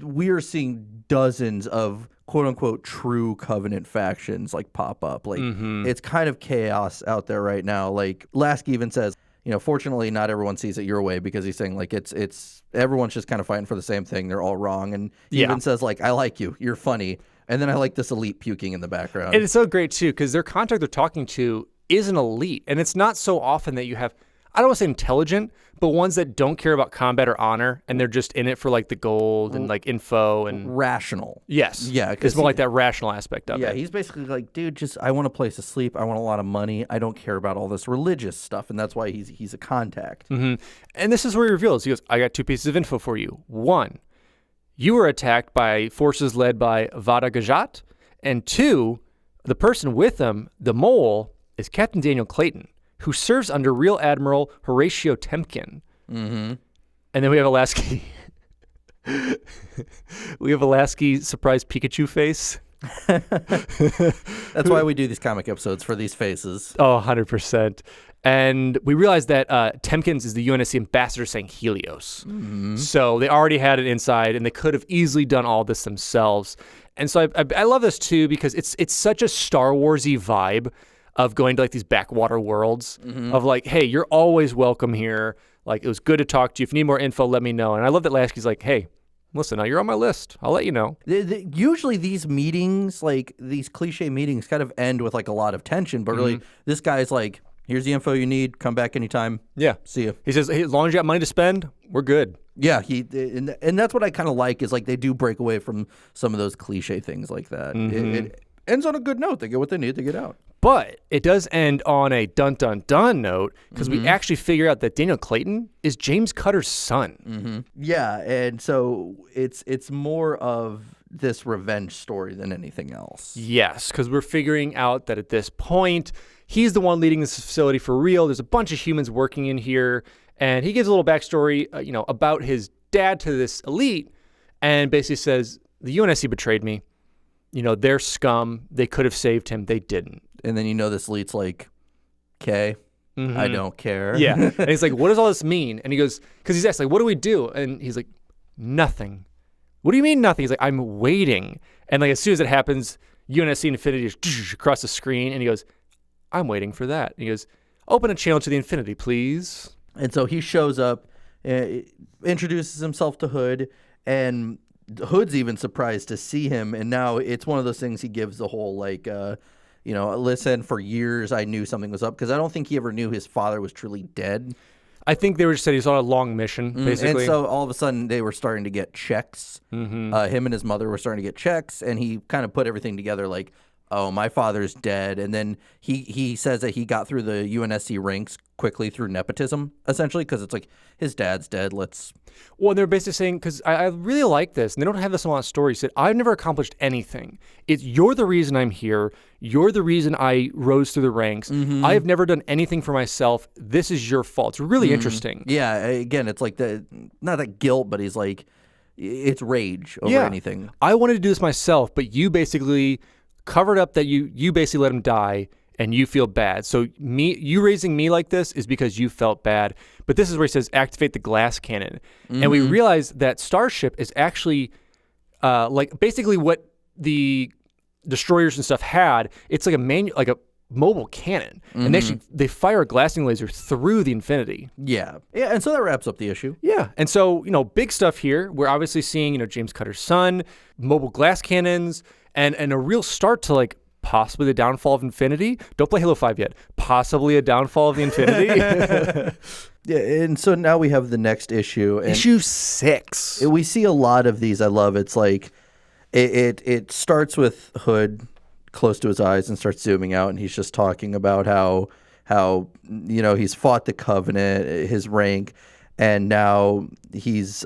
we are seeing dozens of quote unquote true Covenant factions like pop up. Like it's kind of chaos out there right now. Like Lasky even says, you know, fortunately not everyone sees it your way, because he's saying like it's everyone's just kind of fighting for the same thing. They're all wrong. And he even says like, I like you, you're funny. And then I like this Elite puking in the background. And it's so great too, because their contact they're talking to is an Elite. And it's not so often that you have, I don't want to say intelligent, but ones that don't care about combat or honor, and they're just in it for like the gold and like info and rational. Yes. Yeah. It's more like that rational aspect of it. Yeah, he's basically like, dude, just I want a place to sleep. I want a lot of money. I don't care about all this religious stuff, and that's why he's a contact. And this is where he reveals. He goes, I got two pieces of info for you. One, you were attacked by forces led by Vada Gajat, and two, the person with him, the mole, is Captain Daniel Clayton, who serves under Real Admiral Horatio Temkin. And then we have a Lasky. We have a Lasky surprise Pikachu face. That's why we do these comic episodes, for these faces. Oh, 100%. And we realized that Temkins is the UNSC ambassador saying Helios. So they already had it inside, and they could have easily done all this themselves. And so I love this too, because it's such a Star Wars-y vibe of going to like these backwater worlds of like, hey, you're always welcome here. Like, it was good to talk to you. If you need more info, let me know. And I love that Lasky's like, hey, listen, now you're on my list. I'll let you know. Usually these meetings, like these cliche meetings, kind of end with like a lot of tension. But really, this guy's like, here's the info you need. Come back anytime. Yeah. See you. He says, hey, as long as you got money to spend, we're good. Yeah, and that's what I kind of like, is like they do break away from some of those cliche things like that. It ends on a good note. They get what they need to get out. But it does end on a dun-dun-dun note, because we actually figure out that Daniel Clayton is James Cutter's son. Yeah, and so it's more of this revenge story than anything else. Yes, because we're figuring out that at this point, he's the one leading this facility for real. There's a bunch of humans working in here, and he gives a little backstory, about his dad to this Elite, and basically says, the UNSC betrayed me. They're scum. They could have saved him. They didn't. And then this Elite's like, okay, I don't care. Yeah. And he's like, what does all this mean? And he goes, because he's asked, like, what do we do? And he's like, nothing. What do you mean nothing? He's like, I'm waiting. And like as soon as it happens, UNSC Infinity is across the screen. And he goes, I'm waiting for that. And he goes, open a channel to the Infinity, please. And so he shows up, introduces himself to Hood, and Hood's even surprised to see him. And now it's one of those things he gives the whole like, listen, for years I knew something was up, because I don't think he ever knew his father was truly dead. I think they were just said he was on a long mission, basically. And so all of a sudden they were starting to get checks. Him and his mother were starting to get checks, and he kind of put everything together like, oh, my father's dead. And then he says that he got through the UNSC ranks quickly through nepotism, essentially, because it's like, his dad's dead, let's... Well, and they're basically saying, because I really like this, and they don't have this in a lot of stories, he said, I've never accomplished anything. You're the reason I'm here. You're the reason I rose through the ranks. I have never done anything for myself. This is your fault. It's really interesting. Yeah, again, it's like not that guilt, but he's like, it's rage over anything. I wanted to do this myself, but you basically covered up that you basically let him die, and you feel bad. So you raising me like this is because you felt bad. But this is where he says, activate the glass cannon. And we realize that Starship is actually like basically what the destroyers and stuff had. It's like a mobile cannon. And they fire a glassing laser through the Infinity. Yeah, and so that wraps up the issue. Yeah, and so, big stuff here. We're obviously seeing, James Cutter's son, mobile glass cannons, and a real start to like possibly the downfall of Infinity. Don't play Halo 5 yet. Possibly a downfall of the Infinity. Yeah, and so now we have the next issue. And issue 6. we see a lot of these. I love it's like it starts with Hood close to his eyes and starts zooming out, and he's just talking about how he's fought the Covenant, his rank, and now he's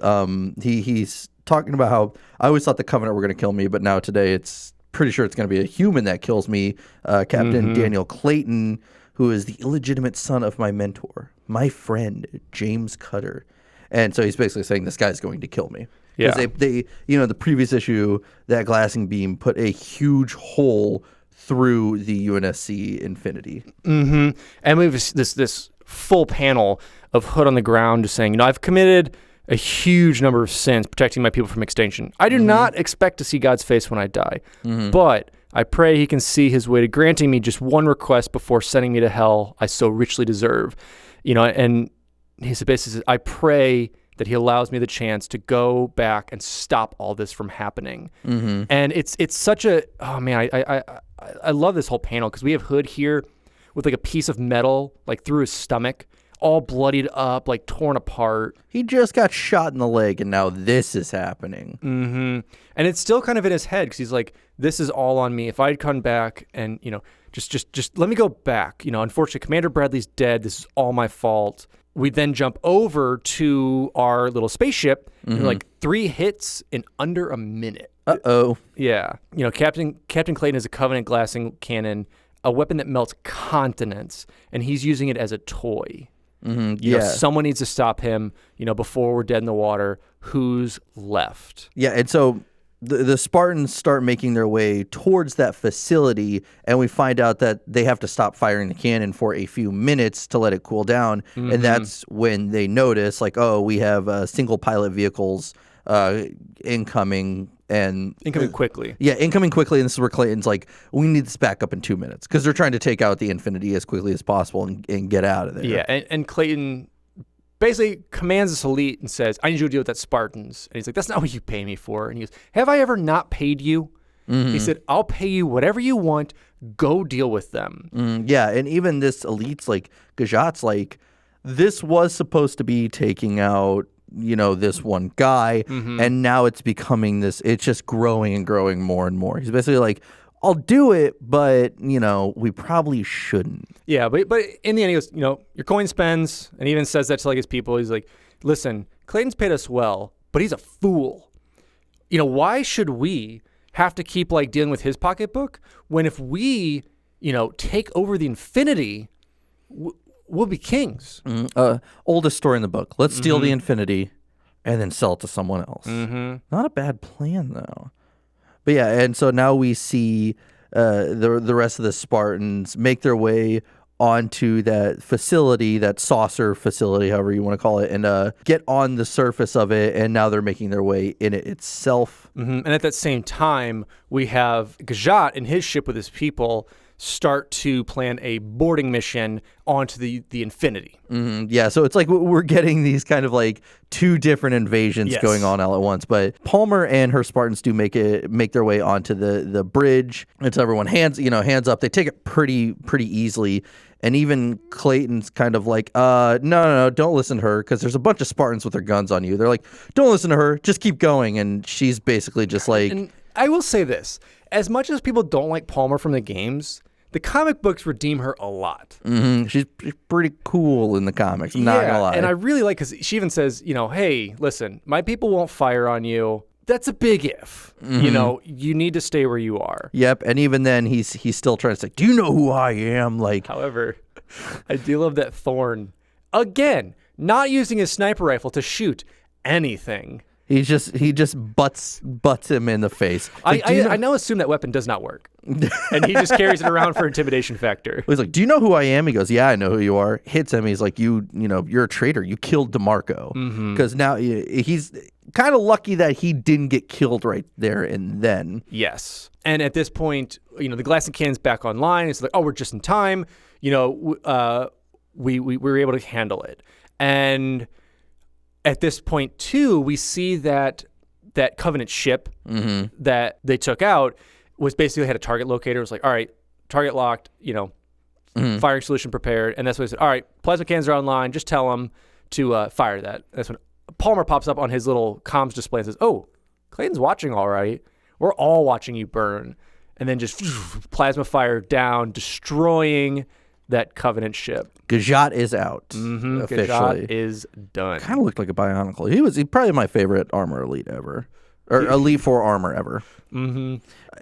talking about how I always thought the Covenant were going to kill me, but now today it's pretty sure it's going to be a human that kills me. Captain Daniel Clayton, who is the illegitimate son of my mentor, my friend James Cutter. And so he's basically saying this guy's going to kill me. Yeah. Because they the previous issue, that glassing beam put a huge hole through the UNSC Infinity. And we have this full panel of Hood on the ground just saying, I've committed a huge number of sins protecting my people from extinction. I do not expect to see God's face when I die, but I pray he can see his way to granting me just one request before sending me to hell I so richly deserve. And he basically says, I pray that he allows me the chance to go back and stop all this from happening. And it's such a, oh man, I love this whole panel, because we have Hood here with like a piece of metal like through his stomach, all bloodied up, like torn apart. He just got shot in the leg, and now this is happening. And it's still kind of in his head, because he's like, this is all on me. If I'd come back and, just let me go back. Unfortunately, Commander Bradley's dead. This is all my fault. We then jump over to our little spaceship, and like 3 hits in under a minute. Uh-oh. Yeah. Captain Clayton has a Covenant glassing cannon, a weapon that melts continents, and he's using it as a toy. Someone needs to stop him, before we're dead in the water. Who's left? Yeah, and so the Spartans start making their way towards that facility, and we find out that they have to stop firing the cannon for a few minutes to let it cool down. And that's when they notice, like, oh, we have single pilot vehicles incoming. And incoming quickly. Yeah, incoming quickly. And this is where Clayton's like, we need this back up in 2 minutes, because they're trying to take out the Infinity as quickly as possible and get out of there. Yeah, and Clayton basically commands this elite and says, I need you to deal with that Spartans. And he's like, that's not what you pay me for. And he goes, have I ever not paid you? He said, I'll pay you whatever you want. Go deal with them. Yeah, and even this elite's like, Gajat's like, this was supposed to be taking out this one guy, and now it's becoming this, it's just growing and growing more and more. He's basically like, I'll do it, but, we probably shouldn't. Yeah, but in the end, he goes, your coin spends, and he even says that to like his people. He's like, listen, Clayton's paid us well, but he's a fool. Why should we have to keep like dealing with his pocketbook when if we, take over the Infinity, we'll be kings. Oldest story in the book. Let's steal the Infinity and then sell it to someone else. Not a bad plan, though. But yeah, and so now we see the rest of the Spartans make their way onto that facility, that saucer facility, however you want to call it, and get on the surface of it, and now they're making their way in it itself. And at that same time, we have Gajat and his ship with his people start to plan a boarding mission onto the Infinity. Yeah, so it's like we're getting these kind of like two different invasions going on all at once. But Palmer and her Spartans do make their way onto the bridge. It's everyone hands up. They take it pretty easily. And even Clayton's kind of like, no, don't listen to her, because there's a bunch of Spartans with their guns on you. They're like, don't listen to her, just keep going. And she's basically just like... And I will say this. As much as people don't like Palmer from the games, the comic books redeem her a lot. She's pretty cool in the comics, I'm not going to lie. And I really like, because she even says, hey, listen, my people won't fire on you. That's a big if. You need to stay where you are. Yep, and even then, he's still trying to say, do you know who I am? Like, however, I do love that Thorn, again, not using his sniper rifle to shoot anything. He just butts him in the face. Like, I now assume that weapon does not work, and he just carries it around for intimidation factor. He's like, "Do you know who I am?" He goes, "Yeah, I know who you are." Hits him. He's like, "You're a traitor. You killed DeMarco." Because now he's kind of lucky that he didn't get killed right there and then. Yes, and at this point, the glass and cannon's back online. It's like, oh, we're just in time. We were able to handle it, and at this point, too, we see that Covenant ship that they took out was basically had a target locator. It was like, all right, target locked, firing solution prepared. And that's what they said. All right, plasma cannons are online. Just tell them to fire that. That's when Palmer pops up on his little comms display and says, oh, Clayton's watching all right. We're all watching you burn. And then just plasma fire down, destroying that Covenant ship. Gajat is out. Officially. Gajat is done. Kind of looked like a Bionicle. He's probably my favorite armor elite ever. Or Elite 4 armor ever.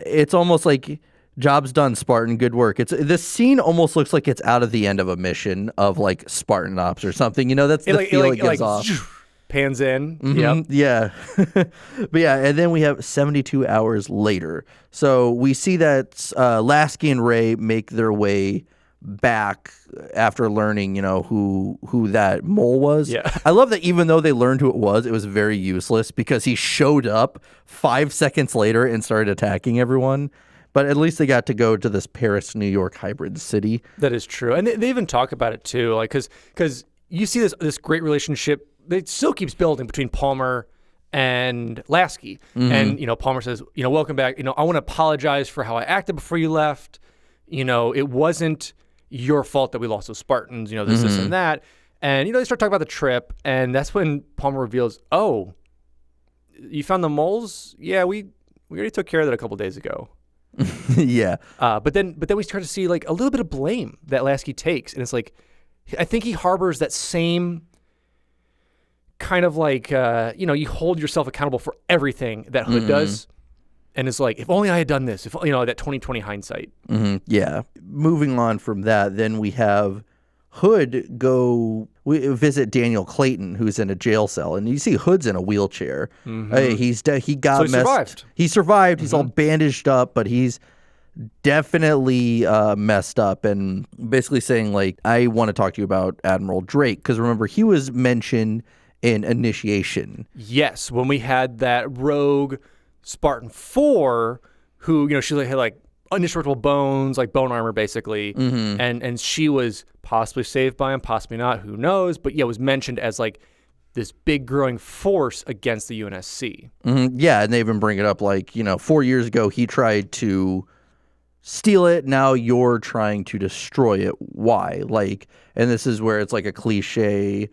It's almost like, job's done, Spartan. Good work. This scene almost looks like it's out of the end of a mission of like Spartan Ops or something. That's the feel it gives off. Pans in. Yep. Yeah. But yeah, and then we have 72 hours later. So we see that Lasky and Ray make their way back after learning, who that mole was. Yeah. I love that even though they learned who it was very useless, because he showed up 5 seconds later and started attacking everyone. But at least they got to go to this Paris-New York hybrid city. That is true. And they even talk about it too, like, because you see this great relationship that still keeps building between Palmer and Lasky. And, Palmer says, welcome back. I want to apologize for how I acted before you left. It wasn't your fault that we lost those Spartans, this and that. And, they start talking about the trip, and that's when Palmer reveals, oh, you found the moles? Yeah, we already took care of that a couple days ago. Yeah. But then we start to see, like, a little bit of blame that Lasky takes, and it's like, I think he harbors that same kind of like, you hold yourself accountable for everything that Hood does. And it's like, if only I had done this, if that 2020 hindsight. Yeah. Moving on from that, then we have Hood we visit Daniel Clayton, who's in a jail cell, and you see Hood's in a wheelchair. He survived. He survived. He's all bandaged up, but he's definitely messed up, and basically saying, like, I want to talk to you about Admiral Drake, because remember, he was mentioned in Initiation. Yes, when we had that rogue Spartan 4, who, she had like indestructible bones, like bone armor basically, and she was possibly saved by him, possibly not, who knows, but yeah, was mentioned as like this big growing force against the UNSC. Yeah, and they even bring it up like, 4 years ago he tried to steal it, now you're trying to destroy it. Why? Like, and this is where it's like a cliche.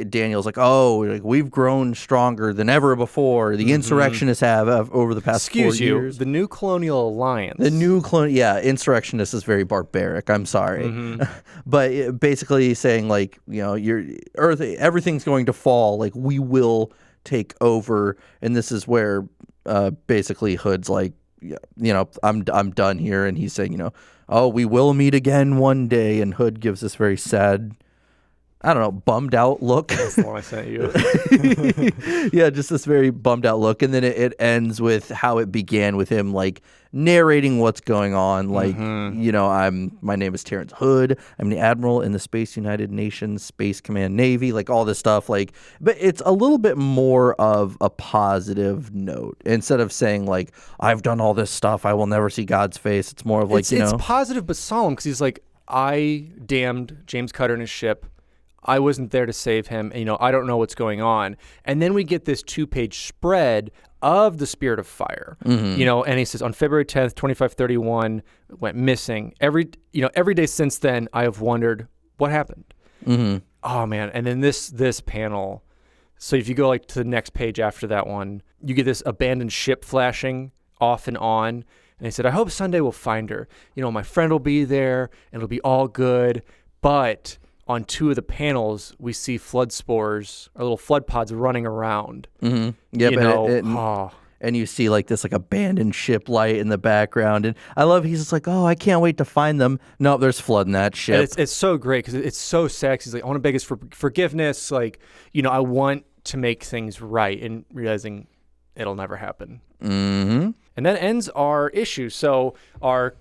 Daniel's like, oh, like, we've grown stronger than ever before. The insurrectionists have over the past 4 years. The New Colonial Alliance. Insurrectionist is very barbaric. I'm sorry. But basically saying, like, your Earth, everything's going to fall. Like, we will take over. And this is where basically Hood's like, I'm done here. And he's saying, oh, we will meet again one day. And Hood gives this very sad, I don't know, bummed out look. That's the one I sent you. Yeah, just this very bummed out look. And then it ends with how it began with him like narrating what's going on. Like, you know, my name is Terrence Hood. I'm the Admiral in the Space United Nations Space Command Navy, like all this stuff. Like, but it's a little bit more of a positive note instead of saying like, I've done all this stuff, I will never see God's face. It's more of like, it's positive but solemn because he's like, I damned James Cutter and his ship. I wasn't there to save him. And, you know, I don't know what's going on. And then we get this 2-page spread of the Spirit of Fire, you know, and he says on February 10th, 2531, went missing. Every day since then, I have wondered what happened. Oh man. And then this panel. So if you go like to the next page after that one, you get this abandoned ship flashing off and on. And he said, I hope Sunday we'll find her. You know, my friend will be there and it'll be all good. But on 2 of the panels, we see flood spores, or little flood pods running around. Yeah, you know, and you see like this like abandoned ship light in the background. And I love he's just like, oh, I can't wait to find them. No, there's flood in that ship. And it's so great because it's so sexy. He's like, I want to beg his forgiveness. Like, you know, I want to make things right, and realizing it'll never happen. And that ends our issue. So our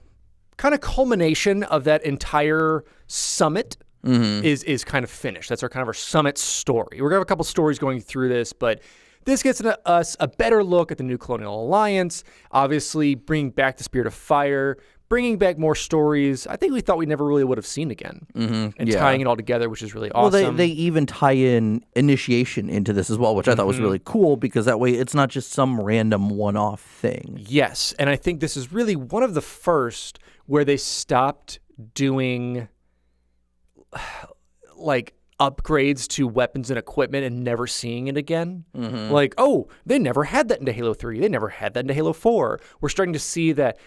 kind of culmination of that entire summit is kind of finished. That's our summit story. We're gonna have a couple stories going through this, but this gets us a better look at the new Colonial Alliance. Obviously, bringing back the Spirit of Fire, bringing back more stories. I think we thought we never really would have seen again, and tying it all together, which is really awesome. Well, they even tie in initiation into this as well, which I thought was really cool because that way it's not just some random one-off thing. Yes, and I think this is really one of the first where they stopped doing like upgrades to weapons and equipment and never seeing it again. Like, oh, they never had that into Halo 3. They never had that into Halo 4. We're starting to see that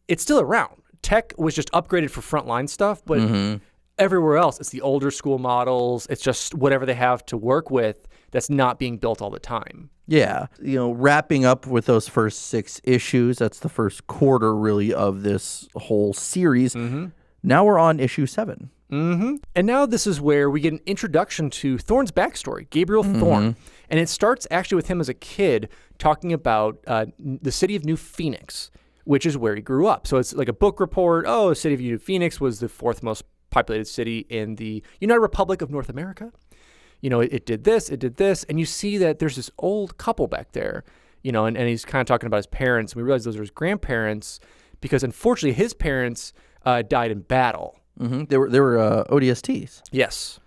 it's still around. Tech was just upgraded for frontline stuff, but everywhere else, it's the older school models. It's just whatever they have to work with that's not being built all the time. Yeah. You know, wrapping up with those first 6 issues, that's the first quarter really of this whole series. Now we're on issue 7. And now this is where we get an introduction to Thorne's backstory, Gabriel Thorn. And it starts actually with him as a kid talking about the city of New Phoenix, which is where he grew up. So it's like a book report. Oh, the city of New Phoenix was the 4th most populated city in the United Republic of North America. You know, it did this, and you see that there's this old couple back there, you know, and he's kind of talking about his parents. And we realize those are his grandparents because unfortunately his parents died in battle. They were ODSTs. Yes.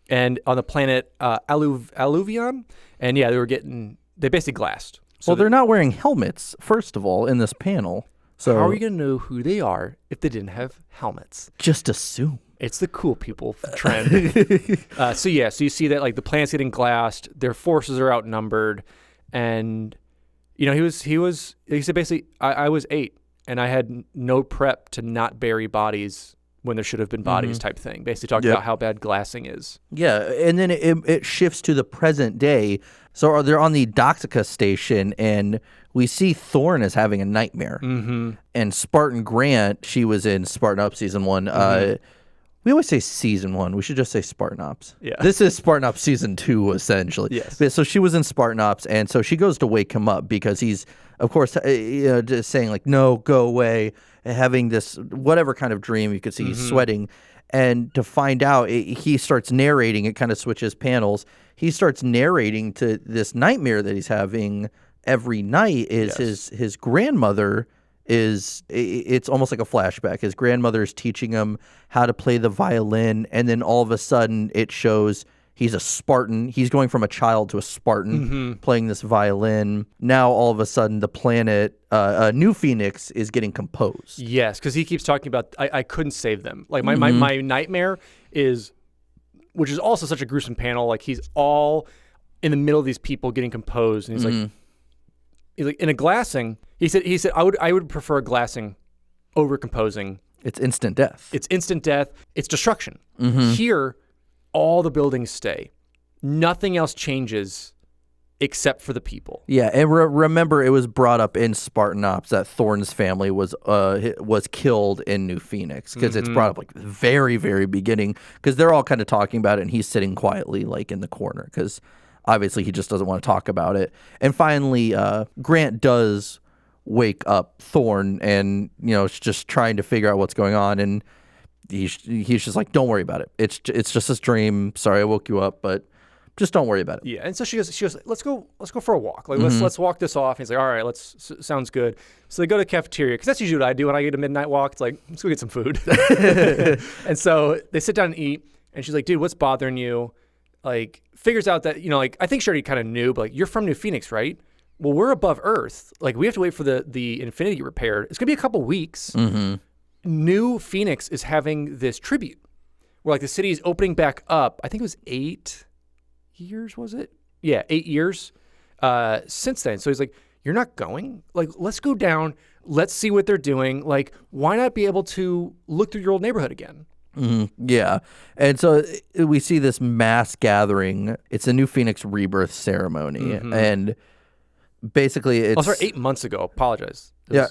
And on the planet Alluvion, and yeah, they basically glassed. So well, they're not wearing helmets, first of all, in this panel. So how are you going to know who they are if they didn't have helmets? Just assume. It's the cool people trend. So you see that like the planet's getting glassed, their forces are outnumbered, and you know he said basically I was 8 and I had no prep to not bury bodies when there should have been bodies type thing. Basically talking about how bad glassing is. Yeah, and then it shifts to the present day. So they're on the Doxica station, and we see Thorn is having a nightmare. And Spartan Grant, she was in Spartan Ops Season 1. We always say Season 1. We should just say Spartan Ops. Yeah. This is Spartan Ops Season 2, essentially. Yes. But, so she was in Spartan Ops, and so she goes to wake him up because he's, of course, just saying, like, no, go away, having this whatever kind of dream. You could see he's sweating. And to find out, he starts narrating. It kind of switches panels. He starts narrating to this nightmare that he's having every night is his grandmother it's almost like a flashback. His grandmother is teaching him how to play the violin, and then all of a sudden it shows he's a Spartan. He's going from a child to a Spartan playing this violin. Now all of a sudden the planet New Phoenix is getting composed. Yes, because he keeps talking about I couldn't save them. Like my nightmare is, which is also such a gruesome panel. Like he's all in the middle of these people getting composed, and he's like in a glassing. He said I would prefer glassing over composing. It's instant death. It's instant death. It's destruction. Here, all the buildings stay. Nothing else changes except for the people. Yeah, and remember, it was brought up in Spartan Ops that Thorne's family was killed in New Phoenix, because it's brought up like very, very beginning, because they're all kind of talking about it, and he's sitting quietly like in the corner, because obviously he just doesn't want to talk about it. And finally, Grant does wake up Thorn, and is just trying to figure out what's going on, and he's just like, don't worry about it. It's just this dream. Sorry I woke you up, but just don't worry about it. Yeah, and so she goes, let's go for a walk. Like let's walk this off. And he's like, all right, sounds good. So they go to the cafeteria, because that's usually what I do when I get a midnight walk. It's like, let's go get some food. And so they sit down and eat, and she's like, dude, what's bothering you? Like, figures out that, like, I think she already kind of knew, but like, you're from New Phoenix, right? Well, we're above Earth. Like, we have to wait for the Infinity to get repaired. It's gonna be a couple weeks. New Phoenix is having this tribute where like the city is opening back up. I think it was 8 years, was it? Yeah, 8 years since then. So he's like, you're not going? Like, let's go down. Let's see what they're doing. Like, why not be able to look through your old neighborhood again? Yeah. And so we see this mass gathering. It's a New Phoenix rebirth ceremony. And basically it's... sorry, 8 months ago. Apologize. Yeah.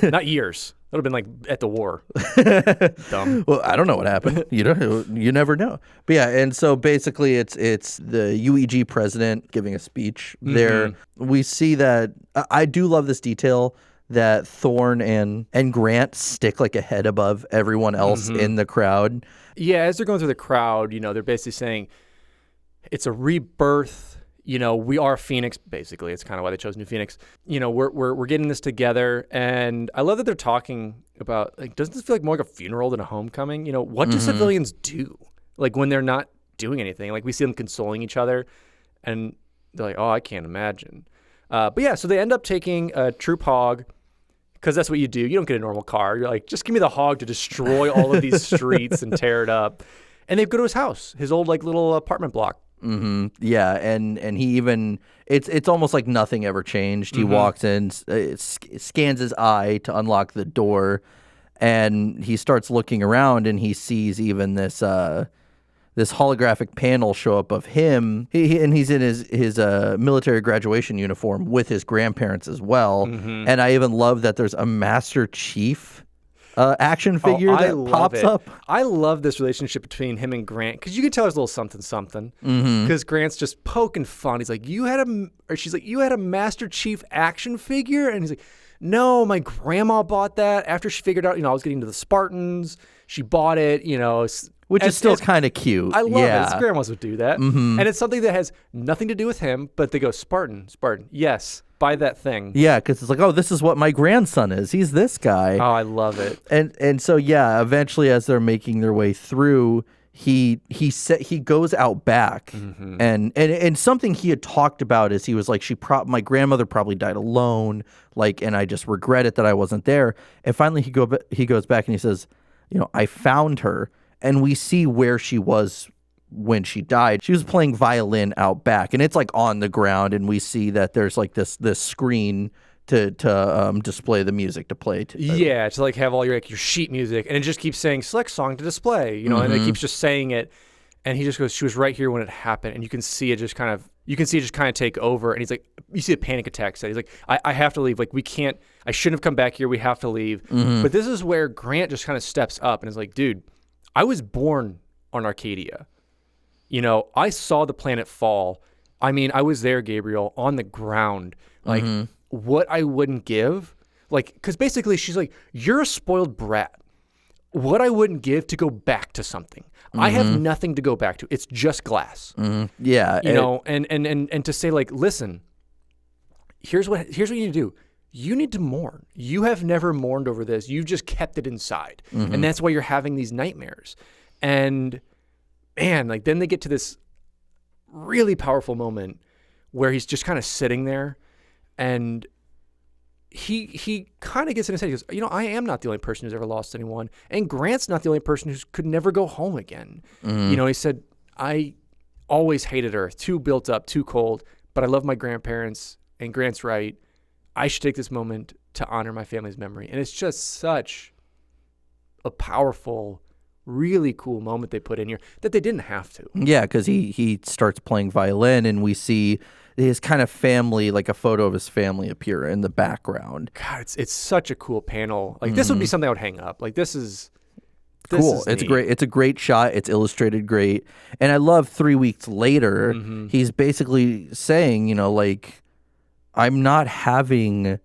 Not years. That would have been like at the war. Dumb. Well, I don't know what happened. You never know. But yeah, and so basically it's the UEG president giving a speech there. We see that I do love this detail that Thorn and Grant stick like a head above everyone else in the crowd. Yeah, as they're going through the crowd, they're basically saying it's a rebirth. We are Phoenix, basically. It's kind of why they chose New Phoenix. We're getting this together. And I love that they're talking about, like, doesn't this feel like more like a funeral than a homecoming? What do civilians do? Like, when they're not doing anything? Like, we see them consoling each other. And they're like, oh, I can't imagine. But yeah, so they end up taking a troop hog, because that's what you do. You don't get a normal car. You're like, just give me the hog to destroy all of these streets and tear it up. And they go to his house, his old, like, little apartment block. Yeah, and he even it's almost like nothing ever changed. He walks in, scans his eye to unlock the door, and he starts looking around, and he sees even this this holographic panel show up of him. And he's in his military graduation uniform with his grandparents as well. And I even love that there's a Master Chief action figure that pops up. I love this relationship between him and Grant, because you can tell there's a little something. Because Grant's just poking fun. He's like, she's like, you had a Master Chief action figure? And he's like, no, my grandma bought that after she figured out, I was getting into the Spartans. She bought it, Which is still kind of cute. I love it. His grandmas would do that. And it's something that has nothing to do with him, but they go, Spartan, yes. Buy that thing. Yeah, because it's like, oh, this is what my grandson is. He's this guy. Oh, I love it. And so yeah, eventually as they're making their way through, he goes out back, and something he had talked about is he was like, my grandmother probably died alone, like, and I just regret it that I wasn't there. And finally he goes back and he says, I found her, and we see where she was when she died. She was playing violin out back, and it's like on the ground, and we see that there's like this screen to display the music to play to. Yeah, to like have all your sheet music, and it just keeps saying select song to display, and it keeps just saying it, and he just goes, she was right here when it happened, and you can see it just kind of take over, and he's like, you see a panic attack set. He's like, I have to leave, like, we can't, I shouldn't have come back here, we have to leave. But this is where Grant just kind of steps up and is like, dude, I was born on Arcadia. I saw the planet fall. I mean, I was there, Gabriel, on the ground. Like, what I wouldn't give, like, because basically she's like, you're a spoiled brat. What I wouldn't give to go back to something. I have nothing to go back to. It's just glass. Yeah. And to say, like, listen, here's what you need to do. You need to mourn. You have never mourned over this. You've just kept it inside. And that's why you're having these nightmares. And man, like, then they get to this really powerful moment where he's just kind of sitting there, and he kind of gets in his head. He goes, I am not the only person who's ever lost anyone, and Grant's not the only person who could never go home again. He said, I always hated Earth, too built up, too cold, but I love my grandparents, and Grant's right. I should take this moment to honor my family's memory. And it's just such a powerful, really cool moment they put in here that they didn't have to. Yeah, because he starts playing violin, and we see his kind of family, like a photo of his family appear in the background. God, it's such a cool panel. Like this would be something I would hang up. Like this is cool. It's a great shot. It's illustrated great. And I love 3 weeks later, he's basically saying, like, I'm not having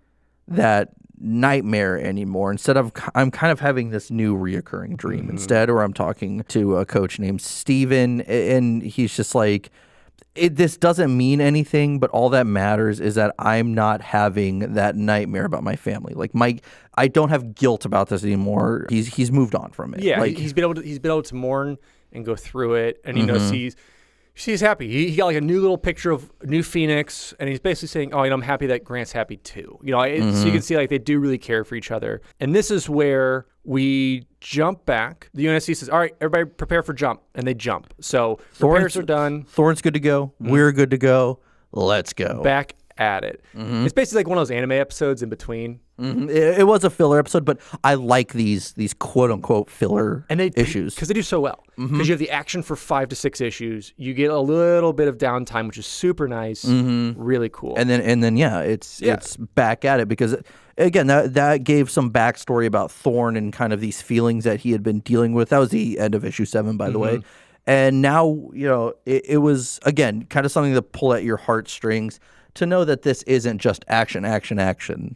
that nightmare anymore. Instead of, I'm kind of having this new reoccurring dream instead, or I'm talking to a coach named Steven, and he's just like, this doesn't mean anything, but all that matters is that I'm not having that nightmare about my family. Like I don't have guilt about this anymore. He's moved on from it. Yeah, like, he's been able to mourn and go through it, and he's happy. He got like a new little picture of new Phoenix, and he's basically saying, "Oh, I'm happy that Grant's happy too." So you can see like they do really care for each other. And this is where we jump back. The UNSC says, "All right, everybody, prepare for jump," and they jump. So repairs are done. Thorne's good to go. We're good to go. Let's go. Back at it. It's basically like one of those anime episodes in between. It was a filler episode, but I like these quote unquote filler issues because they do so well. Because you have the action for 5 to 6 issues, you get a little bit of downtime, which is super nice, really cool. And then it's back at it because again that gave some backstory about Thorn and kind of these feelings that he had been dealing with. That was the end of issue 7, by the way. And now it was again kind of something to pull at your heartstrings. To know that this isn't just action,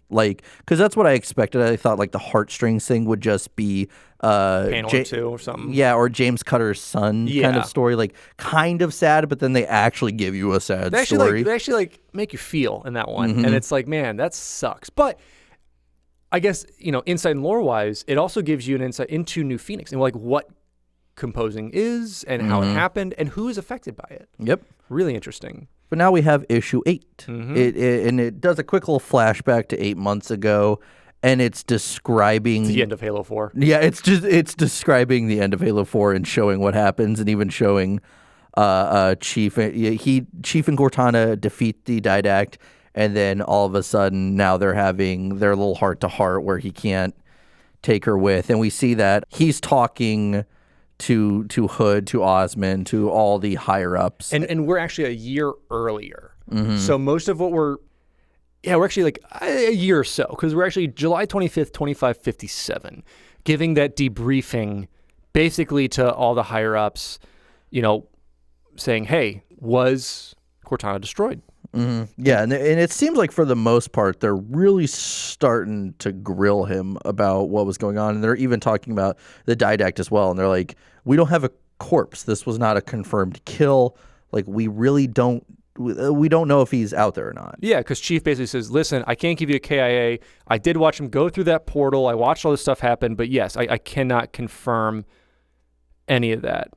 like, because that's what I expected. I thought like the heartstrings thing would just be panel or 2 or something. Yeah, or James Cutter's son kind of story, like kind of sad, but then they actually give you a sad story. They actually make you feel in that one, and it's like, man, that sucks. But I guess insight and lore wise, it also gives you an insight into New Phoenix and like what composing is and how it happened and who is affected by it. Yep, really interesting. But now we have issue 8. It does a quick little flashback to 8 months ago, and it's describing the end of Halo 4. Yeah, it's describing the end of Halo 4 and showing what happens, and even showing Chief and Cortana defeat the Didact, and then all of a sudden now they're having their little heart to heart where he can't take her with, and we see that he's talking to Hood, to Osmond, to all the higher ups, and we're actually a year earlier. So most of what we're actually like a year or so, because we're actually July 25th, 2557, giving that debriefing basically to all the higher ups, saying, "Hey, was Cortana destroyed?" Yeah, and it seems like for the most part, they're really starting to grill him about what was going on. And they're even talking about the Didact as well. And they're like, we don't have a corpse. This was not a confirmed kill. Like, we really don't know if he's out there or not. Yeah, because Chief basically says, listen, I can't give you a KIA. I did watch him go through that portal. I watched all this stuff happen. But yes, I cannot confirm any of that.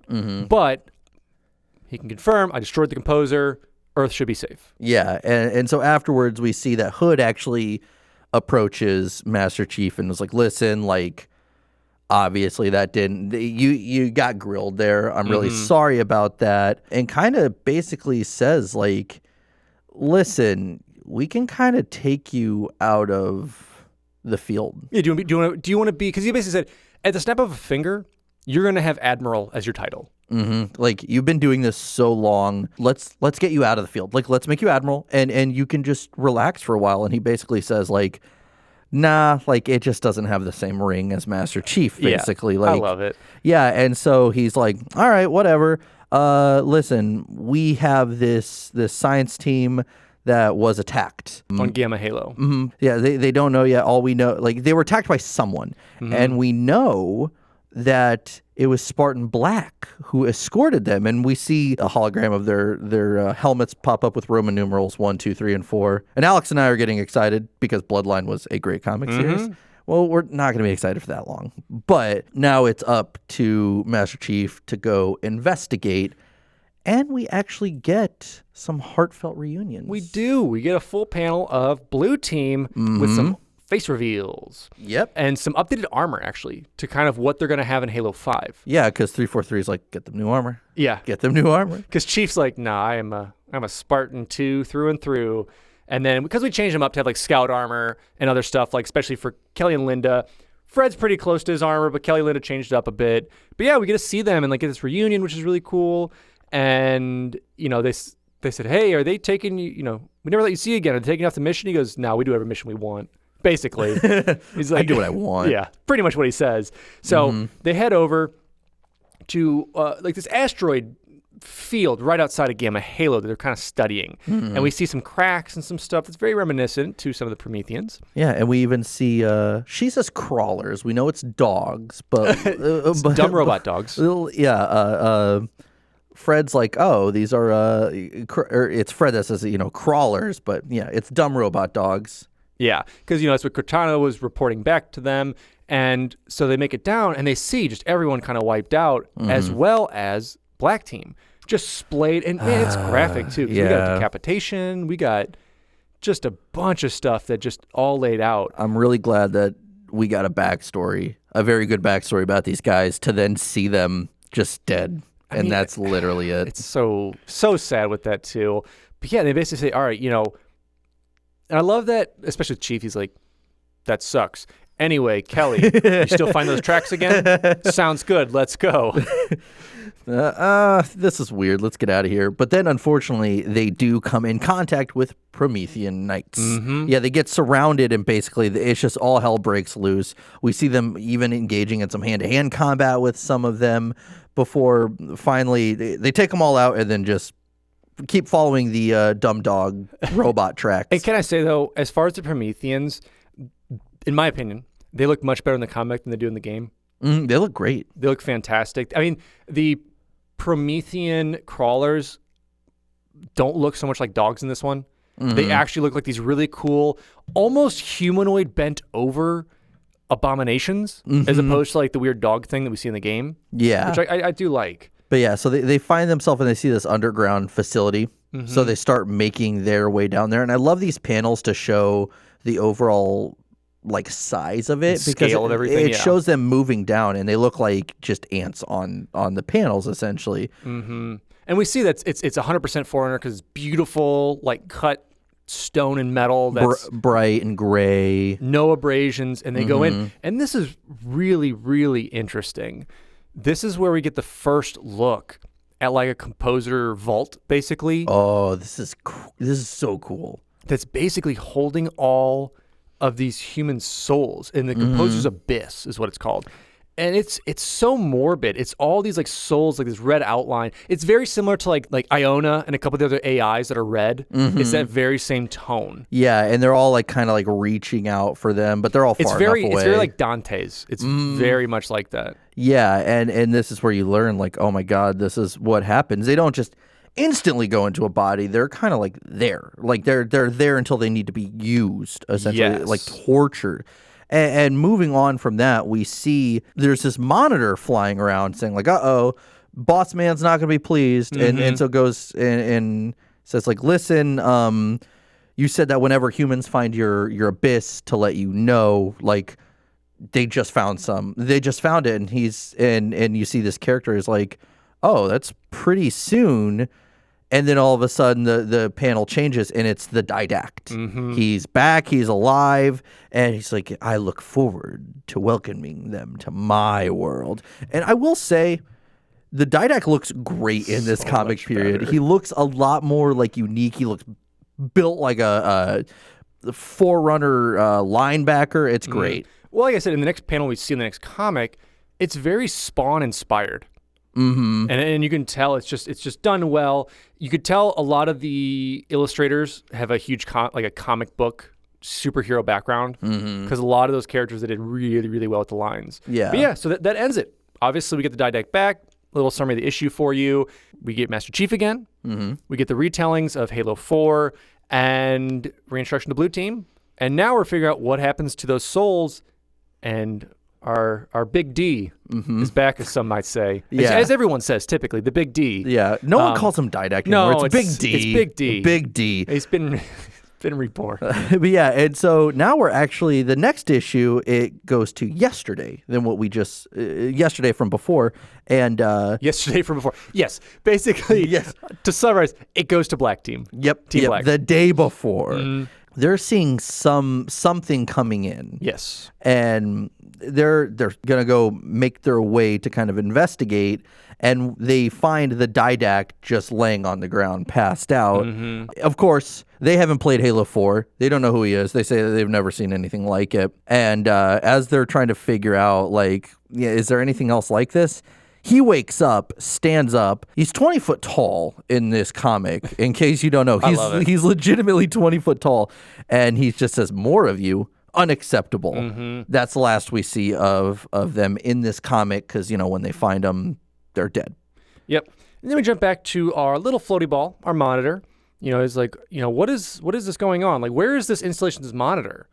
But he can confirm I destroyed the composer. Earth should be safe. Yeah, and so afterwards we see that Hood actually approaches Master Chief and was like, listen, like, obviously that didn't, you got grilled there. I'm really sorry about that. And kind of basically says, like, listen, we can kind of take you out of the field. Yeah, do you want to be, because he basically said, at the snap of a finger, you're going to have Admiral as your title. Like, you've been doing this so long. Let's get you out of the field. Like, let's make you Admiral, and you can just relax for a while. And he basically says, like, nah, like, it just doesn't have the same ring as Master Chief, basically. Yeah, like, I love it. Yeah, and so he's like, all right, whatever. Listen, we have this science team that was attacked on Gamma Halo. Yeah, they don't know yet. All we know, like, they were attacked by someone, and we know that it was Spartan Black who escorted them, and we see a hologram of their helmets pop up with Roman numerals 1, 2, 3, and 4. And Alex and I are getting excited because Bloodline was a great comic series. Well, we're not going to be excited for that long, but now it's up to Master Chief to go investigate, and we actually get some heartfelt reunions. We do. We get a full panel of Blue Team with some face reveals. Yep. And some updated armor, actually, to kind of what they're going to have in Halo 5. Yeah, because 343 is like, get them new armor. Yeah. Get them new armor. Because Chief's like, nah, I'm a Spartan 2 through and through. And then because we changed him up to have like scout armor and other stuff, like especially for Kelly and Linda, Fred's pretty close to his armor, but Kelly and Linda changed it up a bit. But yeah, we get to see them and like get this reunion, which is really cool. And, they said, hey, are they taking you, we never let you see you again. Are they taking you off the mission? He goes, no, we do every mission we want. Basically. He's like, I do what I want. Yeah, pretty much what he says. So they head over to like this asteroid field right outside of Gamma Halo that they're kind of studying. And we see some cracks and some stuff that's very reminiscent to some of the Prometheans. Yeah, and we even see, she says crawlers. We know it's dogs, but... Dumb robot dogs. Fred's like, oh, these are, it's Fred that says, crawlers, but yeah, it's dumb robot dogs. Yeah, because, that's what Cortana was reporting back to them. And so they make it down and they see just everyone kind of wiped out, as well as Black Team. Just splayed. And man, it's graphic too. 'Cause we got decapitation. We got just a bunch of stuff that just all laid out. I'm really glad that we got a backstory, a very good backstory about these guys to then see them just dead. I mean, that's literally it. It's so sad with that too. But yeah, they basically say, all right, and I love that, especially with Chief, he's like, that sucks. Anyway, Kelly, you still find those tracks again? Sounds good. Let's go. This is weird. Let's get out of here. But then, unfortunately, they do come in contact with Promethean Knights. Yeah, they get surrounded, and basically, it's just all hell breaks loose. We see them even engaging in some hand-to-hand combat with some of them before finally they take them all out and then just keep following the dumb dog robot tracks. And can I say, though, as far as the Prometheans, in my opinion, they look much better in the comic than they do in the game. They look great. They look fantastic. I mean, the Promethean crawlers don't look so much like dogs in this one. They actually look like these really cool, almost humanoid bent over abominations, as opposed to like the weird dog thing that we see in the game. Yeah. Which I do like. But yeah, so they find themselves and they see this underground facility. So they start making their way down there. And I love these panels to show the overall like size of it, because scale of everything. It shows them moving down, and they look like just ants on the panels essentially. And we see that it's 100% Forerunner because it's beautiful, like cut stone and metal that's bright and gray, no abrasions, and they go in. And this is really, really interesting. This is where we get the first look at like a composer vault, basically. Oh, this is so cool. That's basically holding all of these human souls, and the composer's abyss is what it's called. And it's so morbid. It's all these like souls, like this red outline. It's very similar to like Iona and a couple of the other AIs that are red. It's that very same tone. Yeah, and they're all like kind of like reaching out for them, but they're all far enough away. It's very like Dante's. It's very much like that. Yeah, and this is where you learn like, oh my God, this is what happens. They don't just instantly go into a body. They're kind of like there. Like they're there until they need to be used, essentially, like tortured. And moving on from that, we see there's this monitor flying around saying like, uh-oh, boss man's not going to be pleased. And so it goes and says like, listen, you said that whenever humans find your abyss to let you know, like they just found it. And and you see this character is like, oh, that's pretty soon. And then all of a sudden the panel changes and it's the Didact. He's back, he's alive, and he's like, I look forward to welcoming them to my world. And I will say, the Didact looks great in this comic period. Better. He looks a lot more like unique. He looks built like a Forerunner linebacker. It's great. Well, like I said, in the next panel we see in the next comic, it's very Spawn inspired. And you can tell it's just done well. You could tell a lot of the illustrators have a huge like a comic book superhero background, because a lot of those characters they did really, really well with the lines. Yeah. But yeah, so that ends it. Obviously, we get the Didact back. A little summary of the issue for you. We get Master Chief again. We get the retellings of Halo 4 and reintroduction to Blue Team. And now we're figuring out what happens to those souls, and our Big D is back, as some might say. As everyone says, typically, the Big D. Yeah. No one calls him Didact anymore. No, it's Big D. It's Big D. Big D. He's been reborn. But yeah, and so now we're actually, the next issue, it goes to yesterday than what we just, yesterday from before. And yesterday from before. Yes. Basically, to summarize, it goes to Black Team. Team Black. The day before. they're seeing something coming in. Yes. And they're gonna go make their way to kind of investigate, and they find the Didact just laying on the ground, passed out. Of course, they haven't played Halo 4. They don't know who he is. They say that they've never seen anything like it. And as they're trying to figure out, like, is there anything else like this? He wakes up, stands up. He's 20 foot tall in this comic. In case you don't know, he's legitimately 20 foot tall, and he just says, "More of you." Unacceptable. That's the last we see of them in this comic, because, when they find them, they're dead. Yep. And then we jump back to our little floaty ball, our monitor. It's like, what is this going on? Like, where is this installation, this monitor?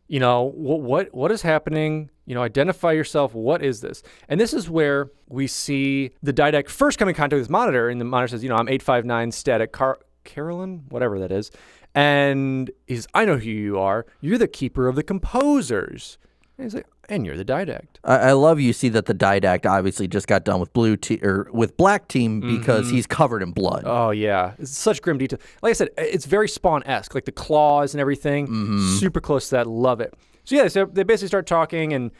What is happening? Identify yourself. What is this? And this is where we see the Didact first come in contact with this monitor, and the monitor says, I'm 859 static Carolyn, whatever that is. And he's, I know who you are. You're the keeper of the composers. And he's like, and you're the Didact. I love you see that the Didact obviously just got done with with black team because he's covered in blood. Oh yeah, it's such grim detail. Like I said, it's very Spawn-esque, like the claws and everything. Super close to that. Love it. So yeah, so they basically start talking, and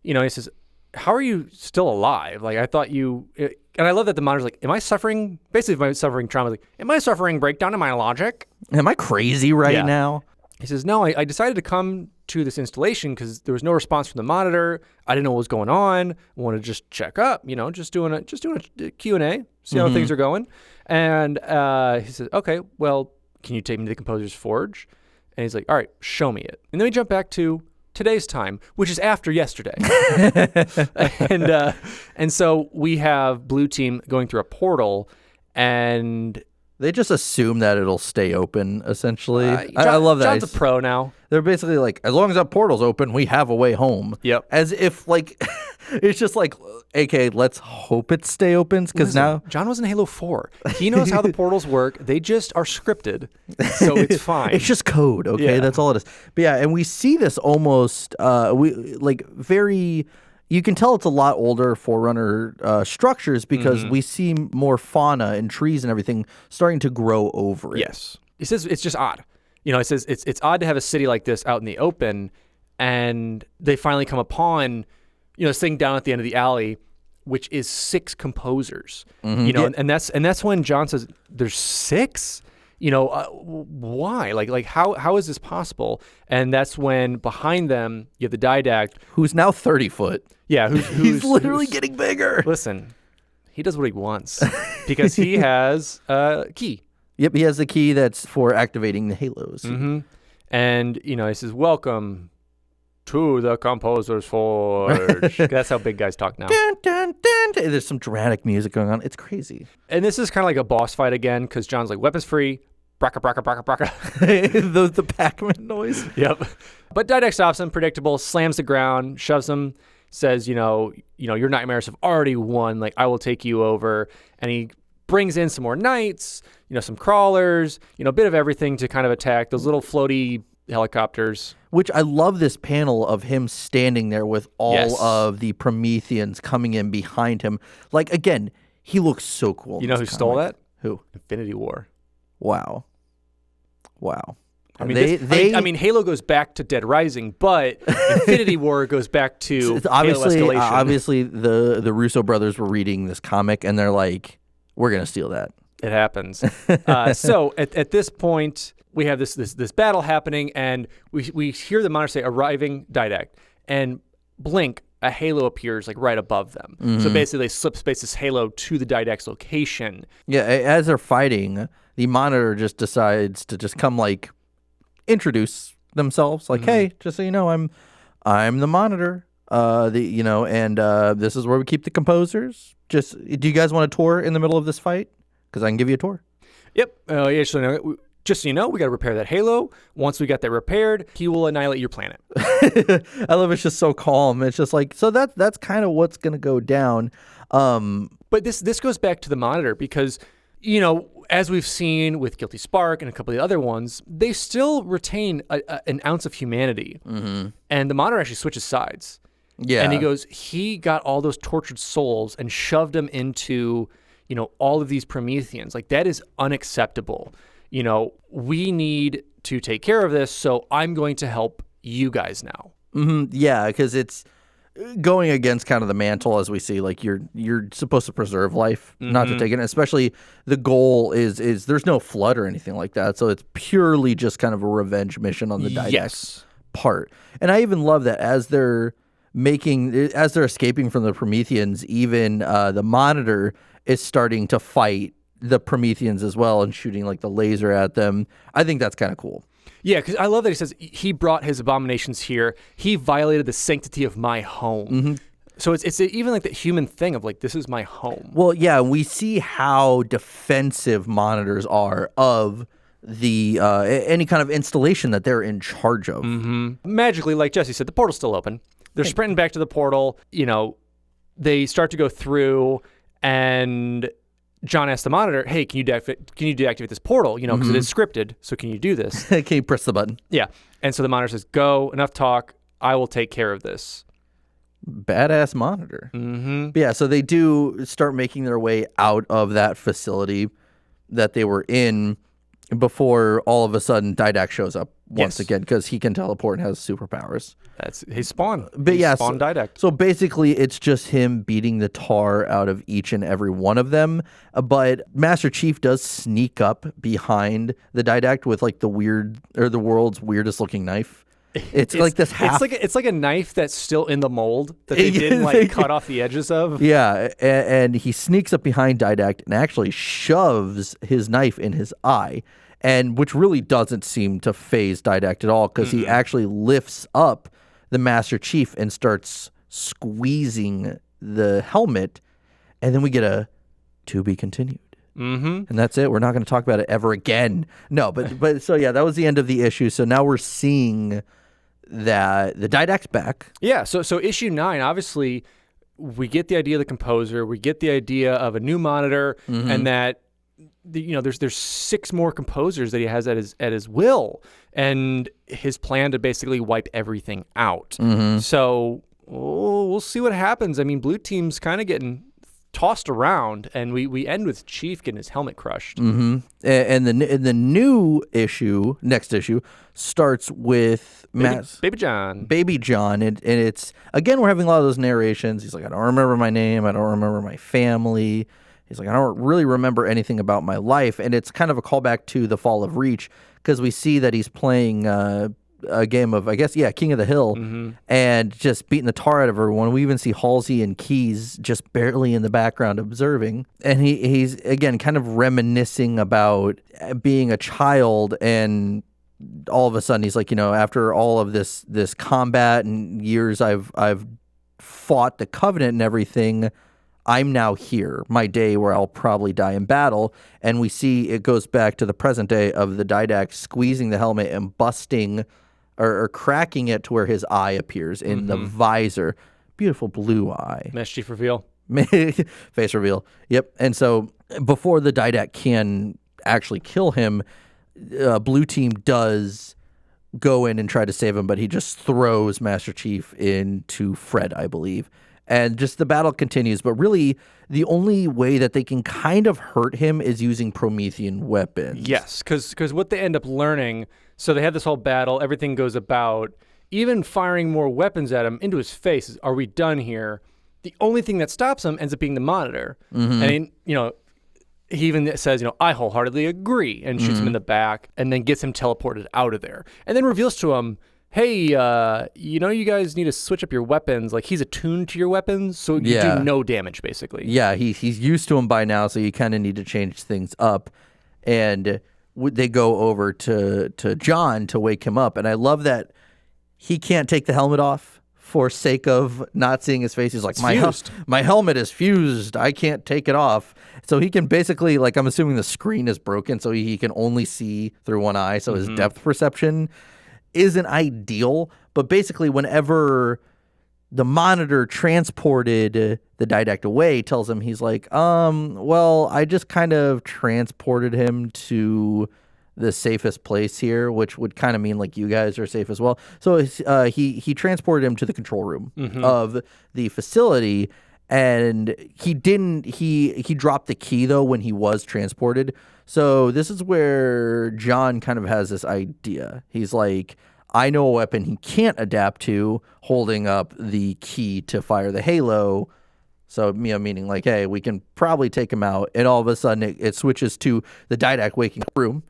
he says, "How are you still alive? Like I thought you." And I love that the monitor's like, "Am I suffering?" Basically, if I'm suffering trauma, like, "Am I suffering breakdown in my logic? Am I crazy right now?" He says, "No, I decided to come to this installation because there was no response from the monitor. I didn't know what was going on. I wanted to just check up, just doing a Q&A, see how things are going." And he says, "Okay, well, can you take me to the Composer's Forge?" And he's like, "All right, show me it." And then we jump back to today's time, which is after yesterday. and so we have Blue Team going through a portal, and they just assume that it'll stay open, essentially. I love that. John's a pro now. They're basically like, as long as that portal's open, we have a way home. Yep. As if, like, it's just like, okay, let's hope it stay open, because now... John was in Halo 4. He knows how the portals work. They just are scripted, so it's fine. It's just code, okay? Yeah. That's all it is. But yeah, and we see this almost, very... You can tell it's a lot older Forerunner structures, because we see more fauna and trees and everything starting to grow over it. Yes. He says it's just odd. It says it's odd to have a city like this out in the open, and they finally come upon, this thing down at the end of the alley, which is 6 composers. And that's when John says, "There's 6? Why? Like how is this possible?" And that's when behind them you have the Didact, who's now 30 foot. Yeah, he's literally getting bigger. Listen, he does what he wants because he has a key. Yep, he has the key that's for activating the halos. And he says, "Welcome to the Composer's Forge." That's how big guys talk now. Dun, dun, dun. There's some dramatic music going on. It's crazy. And this is kind of like a boss fight again, because John's like, "Weapons free." Braka, braka, braka, braka. the Pac-Man noise. Yep. But Didact stops him, predictable, slams the ground, shoves him, says, your nightmares have already won. Like, I will take you over. And he brings in some more knights, some crawlers, a bit of everything to kind of attack those little floaty helicopters. Which I love this panel of him standing there with all of the Prometheans coming in behind him. Like, again, he looks so cool. You know who stole that? Who? Infinity War. Wow. I mean, Halo goes back to Dead Rising, but Infinity War goes back to Halo Escalation. Obviously, the Russo brothers were reading this comic, and they're like, "We're gonna steal that." It happens. So at this point, we have this battle happening, and we hear the monitor say, "Arriving Didact," and blink, a halo appears like right above them. So basically, they slip space this halo to the Didact's location. Yeah, as they're fighting, the monitor just decides to just come like introduce themselves, like, "Hey, just so you know, I'm the monitor. This is where we keep the composers. Just, do you guys want a tour in the middle of this fight? Because I can give you a tour." Yep. Just so you know, we got to repair that halo. Once we got that repaired, he will annihilate your planet. I love it's just so calm. It's just like, so that's kind of what's going to go down. But this goes back to the monitor because, as we've seen with Guilty Spark and a couple of the other ones, they still retain an ounce of humanity. And the monitor actually switches sides. Yeah. And he got all those tortured souls and shoved them into, all of these Prometheans. Like, that is unacceptable. We need to take care of this, so I'm going to help you guys now. Yeah, because it's going against kind of the mantle, as we see. Like you're supposed to preserve life, not to take it. And especially the goal is there's no flood or anything like that, so it's purely just kind of a revenge mission on the Didact's part. And I even love that as they're escaping from the Prometheans, even the Monitor is starting to fight the Prometheans as well and shooting like the laser at them. I think that's kind of cool. Yeah, because I love that he says he brought his abominations here. He violated the sanctity of my home. So it's even like the human thing of like, this is my home. Well, yeah, we see how defensive Monitors are of the any kind of installation that they're in charge of. Magically, like Jesse said, the portal's still open. They're sprinting back to the portal. You know, they start to go through, and John asks the Monitor, "Hey, can you deactivate this portal? You know, because it is scripted. So can you do this? Can you press the button?" Yeah. And so the Monitor says, "Go. Enough talk. I will take care of this." Badass Monitor. But yeah, so they do start making their way out of that facility that they were in before all of a sudden Didact shows up once again, because he can teleport and has superpowers. That's his spawn. But His yeah, spawn Didact. so basically it's just him beating the tar out of each and every one of them. But Master Chief does sneak up behind the Didact with like the world's weirdest looking knife. It's like this half. It's like a knife that's still in the mold that they didn't like cut off the edges of. Yeah, and he sneaks up behind Didact and actually shoves his knife in his eye, and which really doesn't seem to phase Didact at all, because he actually lifts up the Master Chief and starts squeezing the helmet, and then we get a "to be continued." And that's it. We're not going to talk about it ever again. No, but so yeah, that was the end of the issue. So now we're seeing that the Didact's back. Yeah. So issue 9, obviously, we get the idea of the composer. We get the idea of a new Monitor, and that there's 6 more composers that he has at his will, and his plan to basically wipe everything out. So we'll see what happens. I mean, blue team's kind of getting tossed around, and we end with Chief getting his helmet crushed. And the new issue, next issue, starts with Baby John. And it's, again, we're having a lot of those narrations. He's like, I don't remember my name, I don't remember my family. He's like, I don't really remember anything about my life. And it's kind of a callback to the Fall of Reach, because we see that he's playing a game of, I guess, King of the Hill, and just beating the tar out of everyone. We even see Halsey and Keys just barely in the background observing. And he's, again, kind of reminiscing about being a child, and all of a sudden he's like, after all of this combat and years I've fought the Covenant and everything, I'm now here, my day where I'll probably die in battle. And we see it goes back to the present day of the Didact squeezing the helmet and busting or cracking it to where his eye appears in the visor. Beautiful blue eye. Master Chief reveal. Face reveal. Yep. And so before the Didact can actually kill him, blue team does go in and try to save him, but he just throws Master Chief into Fred, I believe. And just the battle continues, but really the only way that they can kind of hurt him is using Promethean weapons. Yes, because what they end up learning, so they have this whole battle, everything goes about, even firing more weapons at him into his face. Is, are we done here? The only thing that stops him ends up being the Monitor. And, he even says, I wholeheartedly agree, and shoots him in the back, and then gets him teleported out of there. And then reveals to him, hey, you guys need to switch up your weapons. Like, he's attuned to your weapons, so you do no damage, basically. Yeah, he's used to them by now, so you kind of need to change things up. And they go over to John to wake him up. And I love that he can't take the helmet off for sake of not seeing his face. He's like, my helmet is fused. I can't take it off. So he can basically, like, I'm assuming the screen is broken, so he can only see through one eye. So his depth perception isn't ideal, but basically whenever the Monitor transported the Didact away, tells him, he's like, well, I just kind of transported him to the safest place here, which would kind of mean like you guys are safe as well. So he transported him to the control room of the facility, And he didn't. He dropped the key though when he was transported. So this is where John kind of has this idea. He's like, I know a weapon he can't adapt to, holding up the key to fire the halo. So, meaning like, hey, we can probably take him out. And all of a sudden it switches to the Didact waking up room.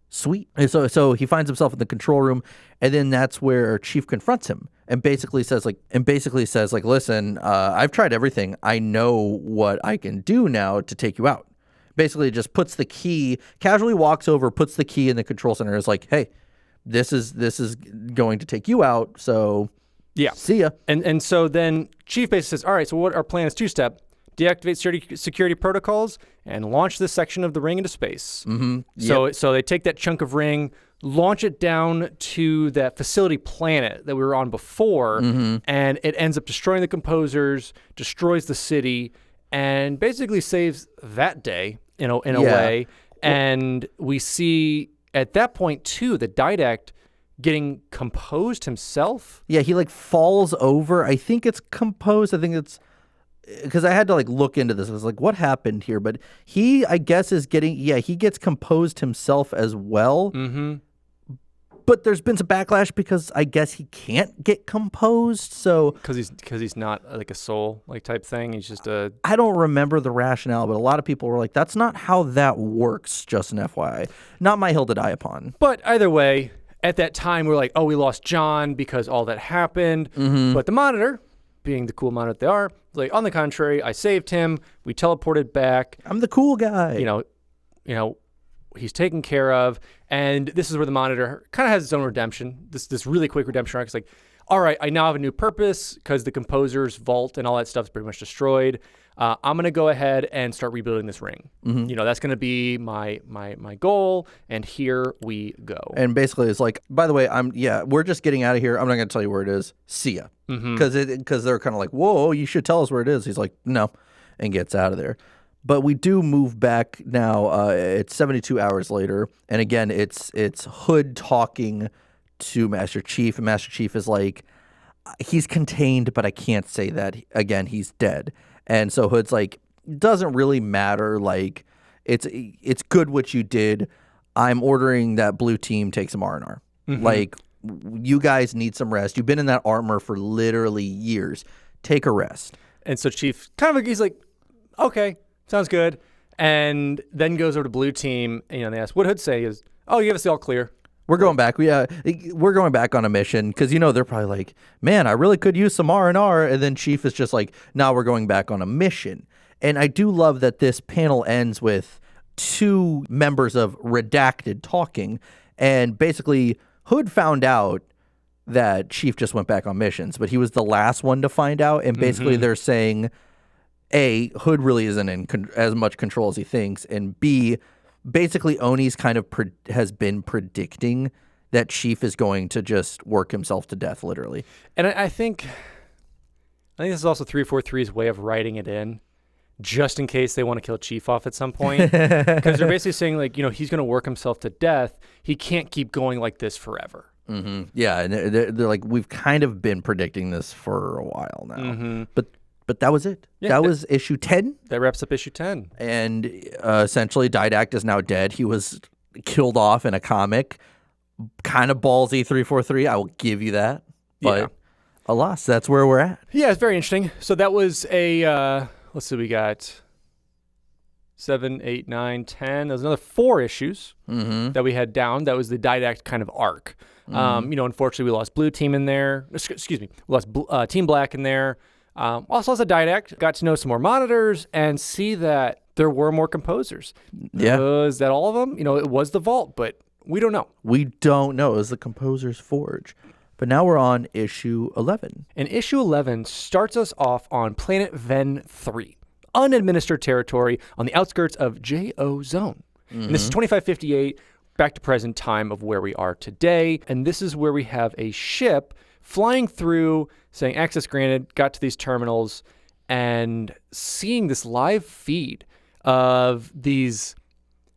Sweet. And so he finds himself in the control room, and then that's where Chief confronts him and basically says, listen, I've tried everything. I know what I can do now to take you out. Basically just puts the key, casually walks over, puts the key in the control center, is like, hey, this is going to take you out. So yeah, see ya. And so then Chief basically says, all right, so what our plan is 2-step. Deactivate security protocols and launch this section of the ring into space. Mm-hmm. So they take that chunk of ring, launch it down to that facility planet that we were on before, and it ends up destroying the composers, destroys the city, and basically saves that day in a way. And we see at that point too the Didact getting composed himself. Yeah, he like falls over. I think it's composed. I think it's because I had to like look into this. I was like, what happened here? But he, I guess, is getting, he gets composed himself as well. Mm-hmm. But there's been some backlash because I guess he can't get composed. So because he's not like a soul like type thing. He's just a. I don't remember the rationale, but a lot of people were like, that's not how that works. Just an FYI, not my hill to die upon. But either way, at that time we're like, oh, we lost John because all that happened. But the Monitor, being the cool Monitor they are, like, on the contrary, I saved him. We teleported back. I'm the cool guy. You know, he's taken care of. And this is where the Monitor kind of has its own redemption. This really quick redemption arc. It's like, all right, I now have a new purpose because the Composer's vault and all that stuff is pretty much destroyed. I'm going to go ahead and start rebuilding this ring. That's going to be my goal. And here we go. And basically it's like, by the way, we're just getting out of here. I'm not going to tell you where it is. See ya. Because they're kind of like, whoa, you should tell us where it is. He's like, no, and gets out of there. But we do move back now. It's 72 hours later. And again, it's Hood talking to Master Chief. And Master Chief is like, he's contained, but I can't say that. Again, he's dead. And so Hood's like, doesn't really matter. Like, it's good what you did. I'm ordering that blue team take some R&R. Like, you guys need some rest. You've been in that armor for literally years. Take a rest. And so Chief he's like, okay, sounds good. And then goes over to blue team. And they ask, what Hood say is, oh, you give us the all clear. We're going back. We're going back on a mission because they're probably like, man, I really could use some R&R. And then Chief is just like, now we're going back on a mission. And I do love that this panel ends with two members of Redacted talking, and basically Hood found out that Chief just went back on missions, but he was the last one to find out. And basically they're saying, A, Hood really isn't in as much control as he thinks, and B, basically Oni's kind of has been predicting that Chief is going to just work himself to death, literally. And I think this is also 343's way of writing it in, just in case they want to kill Chief off at some point. Because they're basically saying, like, he's going to work himself to death. He can't keep going like this forever. Yeah, and they're like, we've kind of been predicting this for a while now. But that was it. Yeah, that was issue 10. That wraps up issue 10. And essentially, Didact is now dead. He was killed off in a comic. Kind of ballsy, 343. I will give you that. But alas, that's where we're at. Yeah, it's very interesting. So that was a, let's see, we got 7, 8, 9, 10. There's another 4 issues that we had down. That was the Didact kind of arc. Unfortunately, we lost Blue Team in there. Excuse me. We lost Team Black in there. Also as a Didact, got to know some more Monitors and see that there were more composers. Yeah. Was that all of them? It was the Vault, but we don't know. We don't know. It was the Composer's Forge. But now we're on issue 11. And issue 11 starts us off on Planet Ven 3, unadministered territory on the outskirts of J.O. Zone. And this is 2558, back to present time of where we are today. And this is where we have a ship flying through, saying access granted, got to these terminals, and seeing this live feed of these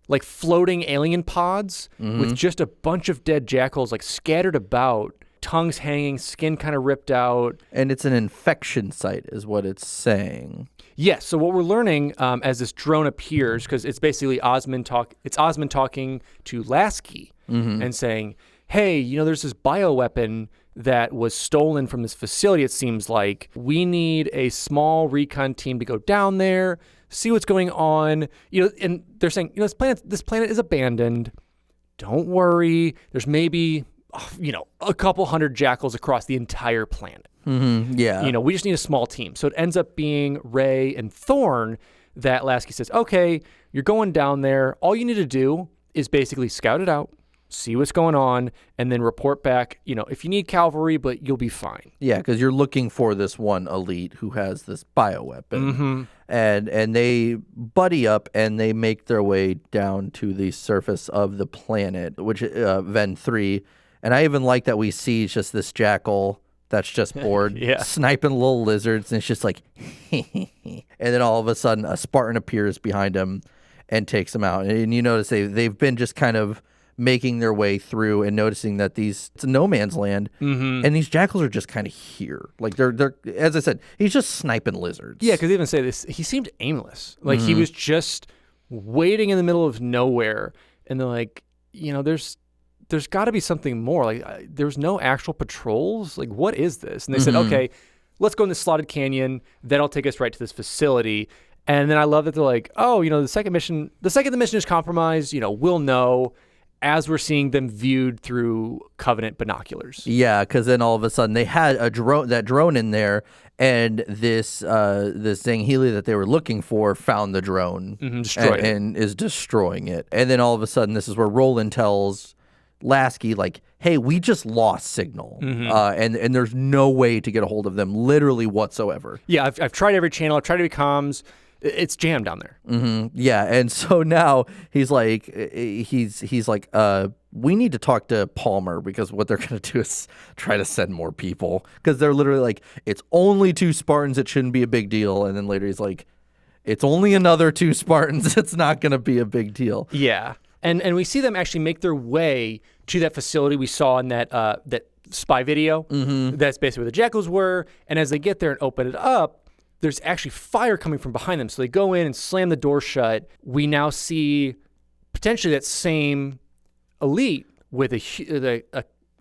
like floating alien pods with just a bunch of dead jackals like scattered about tongues hanging, skin kind of ripped out. And it's an infection site is what it's saying. Yes. So what we're learning as this drone appears, because it's basically Osmond talking to Lasky and saying, hey, there's this bioweapon that was stolen from this facility, it seems like. We need a small recon team to go down there, see what's going on. And they're saying, this planet is abandoned. Don't worry. There's maybe, a couple hundred jackals across the entire planet. Yeah. We just need a small team. So it ends up being Ray and Thorn that Lasky says, okay, you're going down there. All you need to do is basically scout it out, see what's going on, and then report back, if you need cavalry, but you'll be fine. Yeah, because you're looking for this one elite who has this bioweapon. And they buddy up and they make their way down to the surface of the planet, which Ven 3. And I even like that we see just this jackal that's just bored, sniping little lizards, and it's just like, and then all of a sudden a Spartan appears behind him and takes him out. And you notice they've been just kind of making their way through and noticing that it's a no man's land, and these jackals are just kind of here. Like they're as I said, he's just sniping lizards. Yeah, because they even say this, he seemed aimless. Like he was just waiting in the middle of nowhere, and they're like, there's got to be something more. Like there's no actual patrols. Like what is this? And they said, okay, let's go in this slotted canyon. That'll take us right to this facility. And then I love that they're like, oh, the second the mission is compromised, we'll know as we're seeing them viewed through Covenant binoculars. Yeah, because then all of a sudden they had that drone in there, and this Sangheili that they were looking for found the drone and is destroying it. And then all of a sudden, this is where Roland tells Lasky, like, hey, we just lost signal, and there's no way to get a hold of them literally whatsoever. Yeah, I've tried every channel. I've tried every comms. It's jammed down there. Yeah, and so now he's like, we need to talk to Palmer, because what they're going to do is try to send more people, because they're literally like, it's only 2 Spartans, it shouldn't be a big deal. And then later he's like, it's only another 2 Spartans, it's not going to be a big deal. Yeah, and we see them actually make their way to that facility we saw in that spy video. That's basically where the jackals were. And as they get there and open it up, there's actually fire coming from behind them. So they go in and slam the door shut. We now see potentially that same elite with a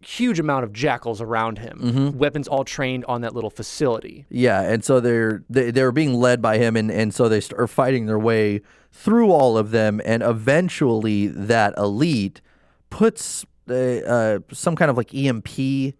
huge amount of jackals around him, weapons all trained on that little facility. Yeah, and so they're being led by him, and so they start fighting their way through all of them, and eventually that elite puts some kind of like EMP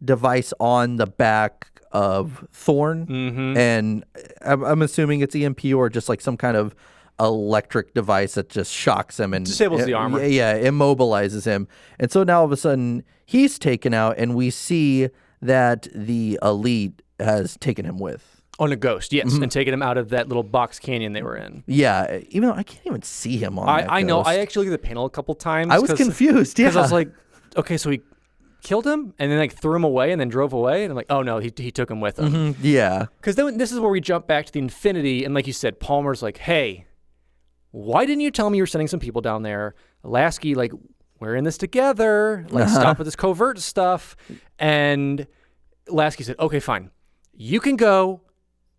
device on the back of Thorn, and I'm assuming it's EMP or just like some kind of electric device that just shocks him and disables the armor. Yeah, immobilizes him. And so now all of a sudden he's taken out, and we see that the elite has taken him with. On a ghost, yes, and taken him out of that little box canyon they were in. Yeah, even though I can't even see him on that I know. ghost. I actually looked at the panel a couple times. I was confused, yeah. Because I was like, okay, so he killed him and then like threw him away and then drove away, and I'm like, oh no, he took him with him. Yeah. Because then this is where we jump back to the Infinity, and like you said, Palmer's like, hey, why didn't you tell me you were sending some people down there? Lasky, like, we're in this together. Like, stop with this covert stuff. And Lasky said, okay, fine. You can go.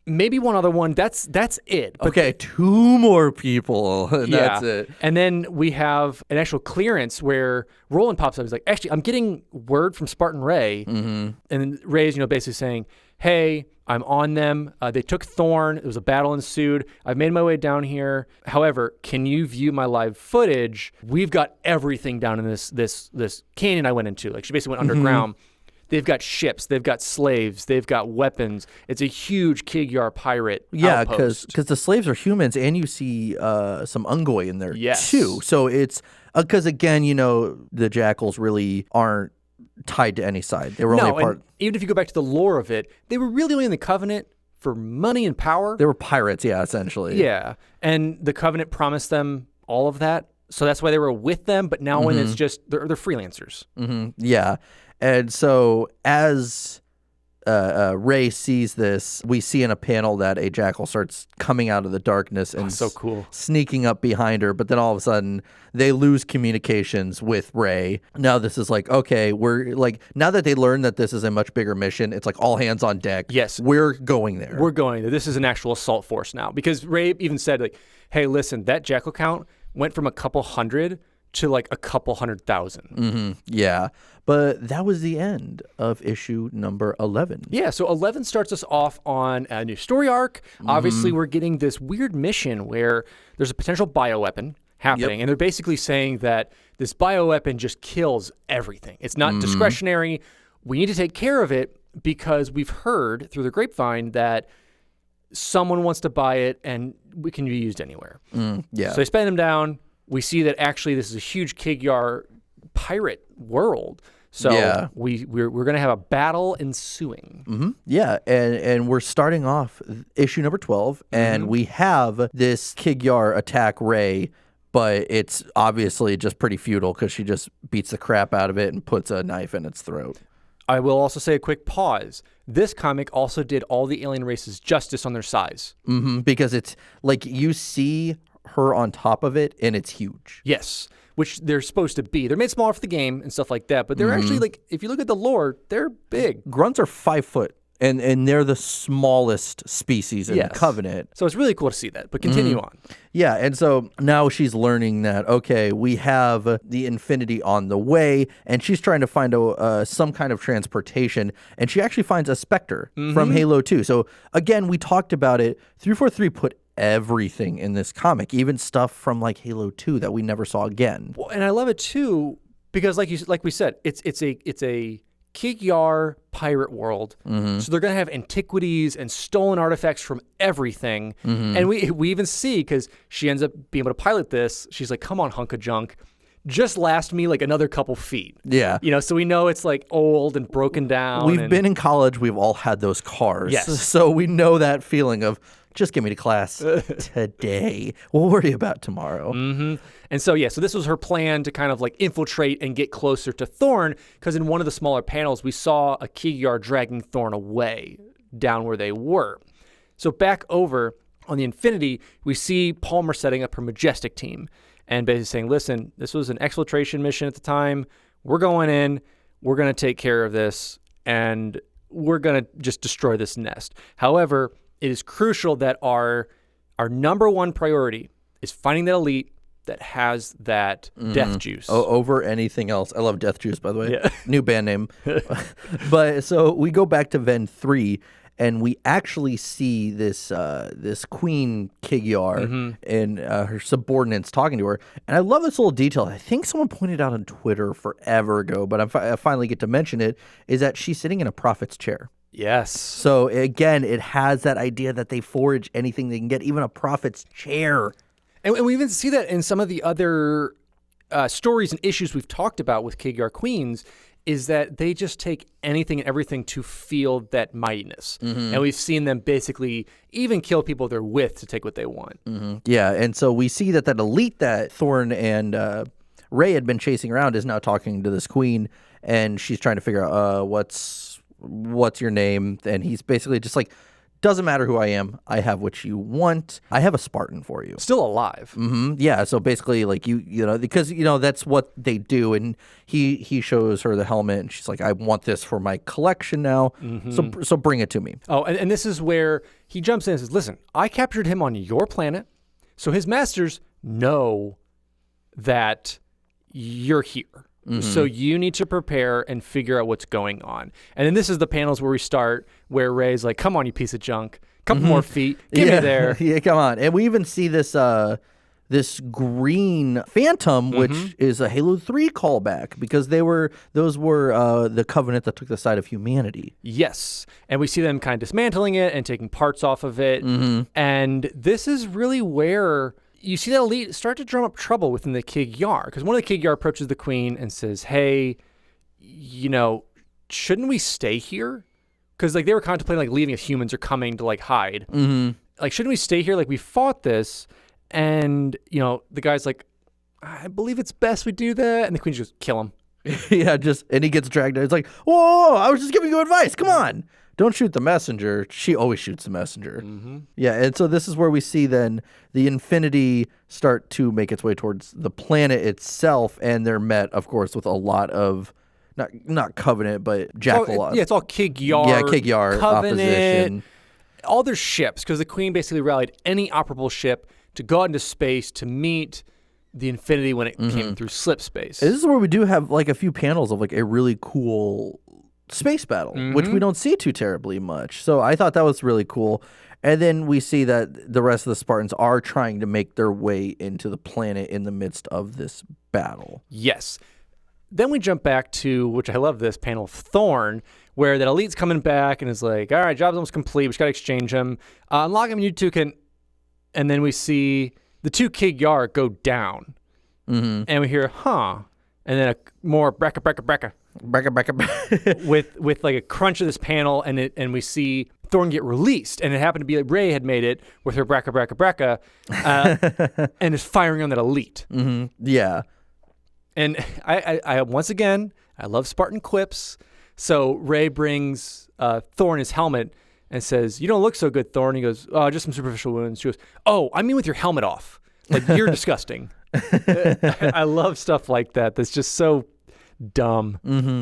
Maybe one other one. That's it. But okay, 2 more people. That's it. And then we have an actual clearance where Roland pops up. He's like, actually, I'm getting word from Spartan Ray. And then Ray's, basically saying, hey, I'm on them. They took Thorn. There was a battle ensued. I've made my way down here. However, can you view my live footage? We've got everything down in this canyon I went into. Like, she basically went underground. They've got ships. They've got slaves. They've got weapons. It's a huge Kigyar pirate outpost. because the slaves are humans, and you see some Ungoi in there Yes. too. So it's because again, the jackals really aren't tied to any side. They were only a part. And even if you go back to the lore of it, they were really only in the Covenant for money and power. They were pirates, yeah, essentially. Yeah, and the Covenant promised them all of that, so that's why they were with them. But now when it's just they're freelancers. Yeah. And so as Ray sees this. We see in a panel that a jackal starts coming out of the darkness and so cool. sneaking up behind her. But then all of a sudden, they lose communications with Ray. Now this is like, okay, we're like, now that they learn that this is a much bigger mission, it's like all hands on deck. Yes. We're going there. We're going there. This is an actual assault force now. Because Ray even said, like, hey, listen, that jackal count went from a couple hundred to like a couple 100,000. Yeah. But that was the end of issue number 11. Yeah, so 11 starts us off on a new story arc. Obviously, we're getting this weird mission where there's a potential bioweapon happening, and they're basically saying that this bioweapon just kills everything. It's not discretionary. We need to take care of it because we've heard through the grapevine that someone wants to buy it and we can be used anywhere. Yeah. So they spend them down. We see that actually this is a huge Kigyar pirate world. So we're going to have a battle ensuing. Yeah, and we're starting off issue number 12, and we have this Kigyar attack Ray, but it's obviously just pretty futile because she just beats the crap out of it and puts a knife in its throat. I will also say a quick pause. This comic also did all the alien races justice on their size. Because it's like you see her on top of it, and it's huge. Yes, which they're supposed to be. They're made smaller for the game and stuff like that, but they're actually, like, if you look at the lore, they're big. Grunts are 5 foot, and they're the smallest species in the Covenant. So it's really cool to see that, but continue on. Yeah, and so now she's learning that, okay, we have the Infinity on the way, and she's trying to find some kind of transportation, and she actually finds a Spectre from Halo 2. So, again, we talked about it. 343 put everything in this comic, even stuff from like Halo 2 that we never saw again. Well, and I love it too because, like we said, it's a Kigyar pirate world. So they're gonna have antiquities and stolen artifacts from everything. And we even see, because she ends up being able to pilot this. She's like, "Come on, hunk of junk, just last me like another couple feet." Yeah. So we know it's like old and broken down. We've been in college. We've all had those cars. Yes. So we know that feeling of just get me to class today. We'll worry about tomorrow. And so, so this was her plan to kind of like infiltrate and get closer to Thorn, because in one of the smaller panels, we saw a Kigyar dragging Thorn away down where they were. So back over on the Infinity, we see Palmer setting up her Majestic team and basically saying, listen, this was an exfiltration mission at the time. We're going in. We're going to take care of this, and we're going to just destroy this nest. However, it is crucial that our number one priority is finding that elite that has that death juice. Over anything else. I love Death Juice, by the way. Yeah. New band name. But so we go back to Ven 3, and we actually see this Queen Kigyar and her subordinates talking to her. And I love this little detail. I think someone pointed out on Twitter forever ago, but I finally get to mention it, is that she's sitting in a prophet's chair. Yes. So again, it has that idea that they forage anything they can get, even a prophet's chair. And we even see that in some of the other stories and issues we've talked about with Kigyar Queens, is that they just take anything and everything to feel that mightiness. And we've seen them basically even kill people they're with to take what they want. Yeah, and so we see that elite that Thorn and Ray had been chasing around is now talking to this queen, and she's trying to figure out what's your name, and he's basically just like, doesn't matter who I am, I have what you want. I have a Spartan for you. Still alive. Yeah, so basically, like, you know, because, you know, that's what they do, and he shows her the helmet, and she's like, I want this for my collection now, so bring it to me. Oh, and this is where he jumps in and says, listen, I captured him on your planet, so his masters know that you're here. So you need to prepare and figure out what's going on. And then this is the panels where we start, where Ray's like, come on, you piece of junk. Couple more feet. Get me there. Yeah, come on. And we even see this this green phantom, which is a Halo 3 callback, because those were the Covenant that took the side of humanity. Yes. And we see them kind of dismantling it and taking parts off of it. And this is really where you see that elite start to drum up trouble within the Kigyar, because one of the Kigyar approaches the queen and says, hey, you know, shouldn't we stay here? Because like they were contemplating like leaving if humans are coming to like hide. Like, shouldn't we stay here? Like, we fought this. And, you know, the guy's like, I believe it's best we do that. And the queen just goes, kill him. Yeah, and he gets dragged out. It's like, whoa, I was just giving you advice. Come on. Don't shoot the messenger. She always shoots the messenger. Mm-hmm. Yeah, and so this is where we see then the Infinity start to make its way towards the planet itself, and they're met, of course, with a lot of, not Covenant, but Jackal. It's all Kig-Yar. Yeah, Kig-Yar Covenant, opposition. All their ships, because the Queen basically rallied any operable ship to go out into space to meet the Infinity when it came through slip space. And this is where we do have like a few panels of like a really cool space battle, which we don't see too terribly much. So I thought that was really cool. And then we see that the rest of the Spartans are trying to make their way into the planet in the midst of this battle. Yes. Then we jump back to, which I love this panel of Thorn, where that elite's coming back and is like, all right, job's almost complete. We just got to exchange him. Unlock him, you two can. And then we see the two Kig-Yar go down. And we hear, huh. And then a more brekka. with like a crunch of this panel, and we see Thorn get released, and it happened to be like Ray had made it with her brekka, and is firing on that elite. Yeah, and I once again I love Spartan quips. So Ray brings Thorn his helmet and says, "You don't look so good, Thorn." He goes, "Oh, just some superficial wounds." She goes, "Oh, I mean with your helmet off. Like you're disgusting." I love stuff like that. That's just so dumb.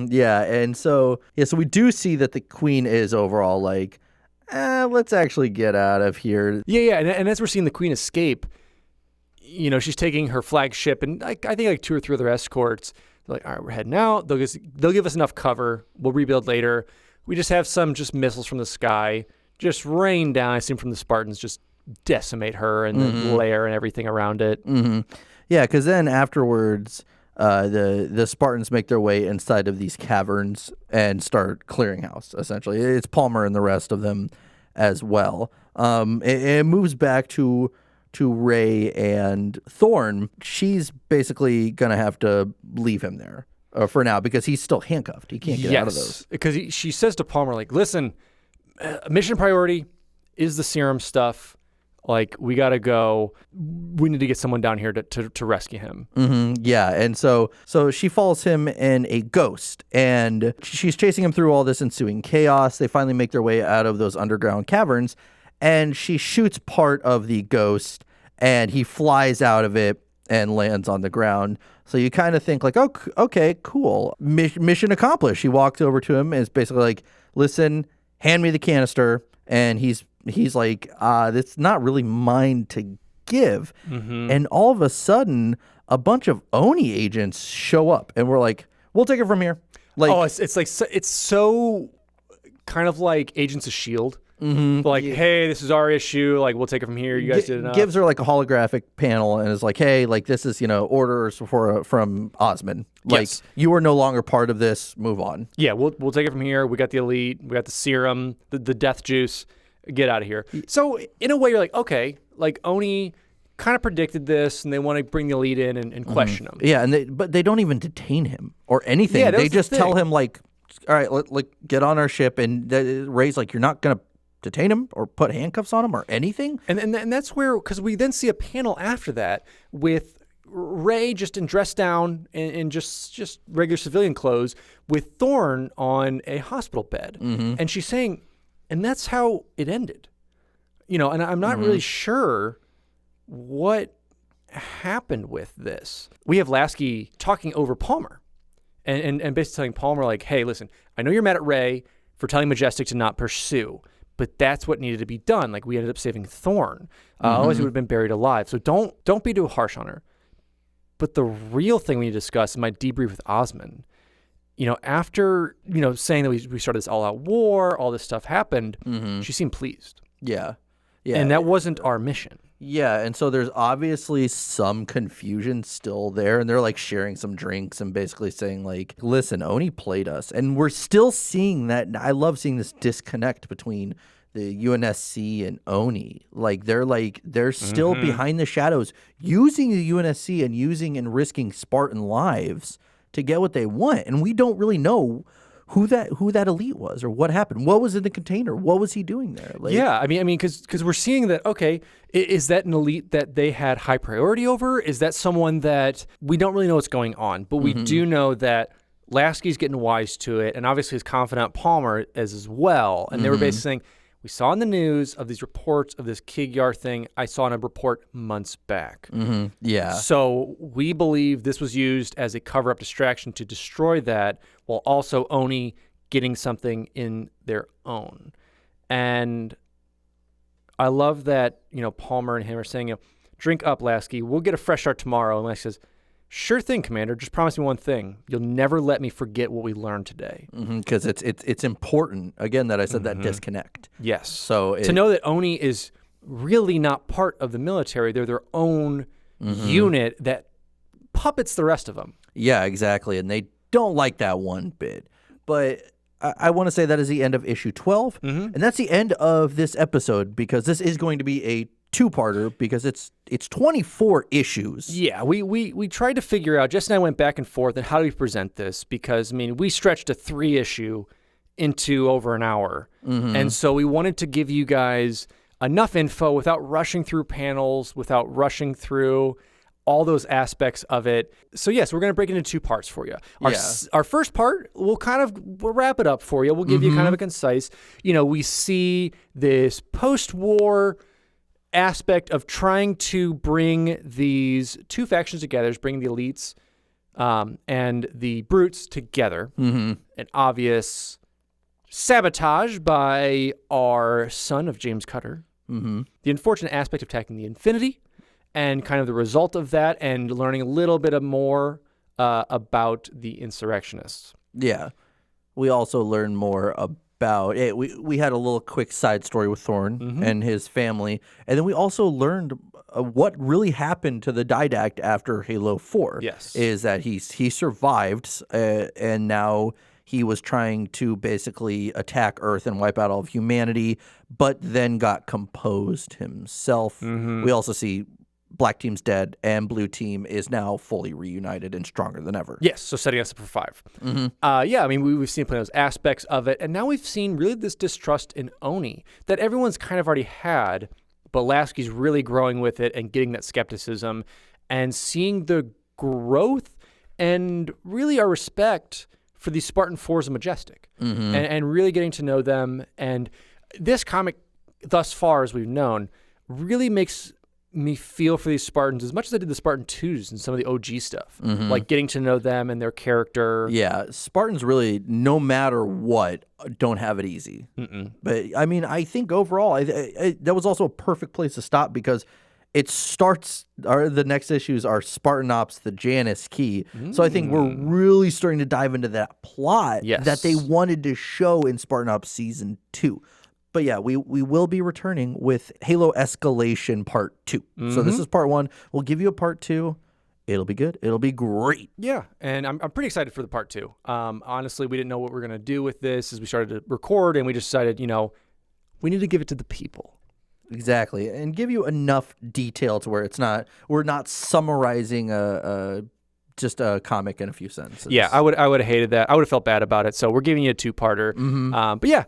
Yeah, and so we do see that the Queen is overall like, let's actually get out of here. Yeah, and as we're seeing the Queen escape, she's taking her flagship and I think like 2 or 3 other escorts. They're like, all right, we're heading out. They'll give us enough cover. We'll rebuild later. We just have some missiles from the sky just rain down. I assume from the Spartans, just decimate her and the lair and everything around it. Yeah, because then afterwards, the Spartans make their way inside of these caverns and start clearing house, essentially. It's Palmer and the rest of them as well. It moves back to Ray and Thorn. She's basically going to have to leave him there for now because he's still handcuffed. He can't get out of those. Because she says to Palmer, like, listen, mission priority is the serum stuff. Like, we got to go. We need to get someone down here to rescue him. Yeah, and so she follows him in a ghost, and she's chasing him through all this ensuing chaos. They finally make their way out of those underground caverns, and she shoots part of the ghost, and he flies out of it and lands on the ground. So you kind of think like, oh, okay, cool. Mission accomplished. She walks over to him and is basically like, listen, hand me the canister, and he's like, it's not really mine to give. And all of a sudden, a bunch of Oni agents show up, and we're like, we'll take it from here. Like, it's so kind of like Agents of S.H.I.E.L.D. Like, hey, this is our issue. Like, we'll take it from here. You guys did enough. Gives her like a holographic panel and is like, hey, like this is orders from Osman. Like, you are no longer part of this. Move on. Yeah, we'll take it from here. We got the elite. We got the serum, the death juice. Get out of here. So in a way, you're like, okay, like Oni kind of predicted this, and they want to bring the elite in and question him. Yeah, but they don't even detain him or anything. Yeah, they just tell him like, all right, get on our ship, and Ray's like, you're not gonna detain him or put handcuffs on him or anything. And that's where, because we then see a panel after that with Ray just dressed down in just regular civilian clothes with Thorn on a hospital bed, and she's saying. And that's how it ended. And I'm not really sure what happened with this. We have Lasky talking over Palmer and basically telling Palmer, like, hey, listen, I know you're mad at Ray for telling Majestic to not pursue, but that's what needed to be done. Like, we ended up saving Thorn. Otherwise, he would have been buried alive. So don't be too harsh on her. But the real thing we need to discuss is my debrief with Osman. After, saying that we started this all-out war, all this stuff happened, she seemed pleased. Yeah. And that wasn't our mission. Yeah, and so there's obviously some confusion still there, and they're, like, sharing some drinks and basically saying, like, listen, Oni played us. And we're still seeing that. I love seeing this disconnect between the UNSC and Oni. They're still behind the shadows using the UNSC and using and risking Spartan lives to get what they want, and we don't really know who that elite was or what happened. What was in the container? What was he doing there? I mean, because we're seeing that. Okay, is that an elite that they had high priority over? Is that someone that we don't really know what's going on? But we do know that Lasky's getting wise to it, and obviously his confidant Palmer is as well. And they were basically saying, we saw in the news of these reports of this Kig-Yar thing. I saw in a report months back. Yeah. So we believe this was used as a cover-up distraction to destroy that, while also Oni getting something in their own. And I love that, Palmer and him are saying, drink up, Lasky. We'll get a fresh start tomorrow. And Lasky says, sure thing, Commander. Just promise me one thing. You'll never let me forget what we learned today. Because it's important, again, that I said that disconnect. Yes. So to know that Oni is really not part of the military. They're their own unit that puppets the rest of them. Yeah, exactly. And they don't like that one bit. But I want to say that is the end of issue 12. And that's the end of this episode, because this is going to be a two-parter, because it's 24 issues. Yeah, we tried to figure out, Jess and I went back and forth on how do we present this, because, we stretched a 3-issue into over an hour. And so we wanted to give you guys enough info without rushing through panels, without rushing through all those aspects of it. So yes, we're going to break it into 2 parts for you. Our first part, we'll wrap it up for you. We'll give you kind of a concise, we see this post-war aspect of trying to bring these 2 factions together, bring the elites and the brutes together. An obvious sabotage by our son of James Cutter. The unfortunate aspect of attacking the Infinity, and kind of the result of that, and learning a little bit more about the insurrectionists. Yeah. We also learn more about it. We had a little quick side story with Thorn and his family, and then we also learned what really happened to the Didact after Halo 4. Yes. Is that he survived, and now he was trying to basically attack Earth and wipe out all of humanity, but then got composed himself. We also see Black Team's dead, and Blue Team is now fully reunited and stronger than ever. Yes, so setting us up for 5. We've seen plenty of those aspects of it, and now we've seen really this distrust in Oni that everyone's kind of already had, but Lasky's really growing with it and getting that skepticism and seeing the growth and really our respect for these Spartan 4s and Majestic, and really getting to know them. And this comic, thus far as we've known, really makes me feel for these Spartans as much as I did the Spartan 2s and some of the OG stuff, like getting to know them and their character. Yeah, Spartans really, no matter what, don't have it easy. But I think overall, that was also a perfect place to stop, because it starts, the next issues are Spartan Ops, the Janus Key. So I think we're really starting to dive into that plot that they wanted to show in Spartan Ops Season 2. But yeah, we will be returning with Halo Escalation Part 2. So this is Part 1. We'll give you a Part 2. It'll be good. It'll be great. Yeah, and I'm pretty excited for the Part 2. Honestly, we didn't know what we were going to do with this as we started to record, and we just decided, we need to give it to the people. Exactly, and give you enough detail to where we're not summarizing just a comic in a few sentences. Yeah, I would have hated that. I would have felt bad about it. So we're giving you a 2-parter. But yeah,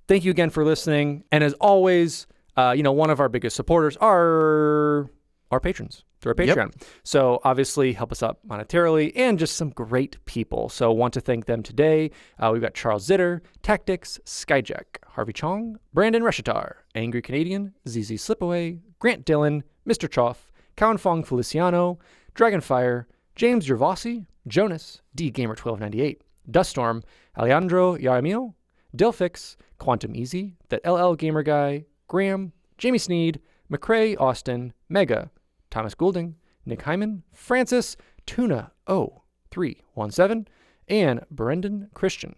thank you again for listening. And as always, one of our biggest supporters are our patrons through our Patreon. So obviously help us out monetarily, and just some great people. So want to thank them today. We've got Charles Zitter, Tactics, Skyjack, Harvey Chong, Brandon Reshetar, AngryCanadien, ZZ Slipaway, Grant Dillon, Mr. Choff, Cowyn Fong-Feliciano, Dragonfire, James Yervasi, Jonas, DGamer1298, Duststorm, Alejandro Jaramillo, Dilfix, Quantum Easy, That LL Gamer Guy, Graham, Jamie Sneed, McCrae Austin, Mega, Thomas Goulding, Nick Hyman, Francis, Tuna 0317, and Brendan Christian.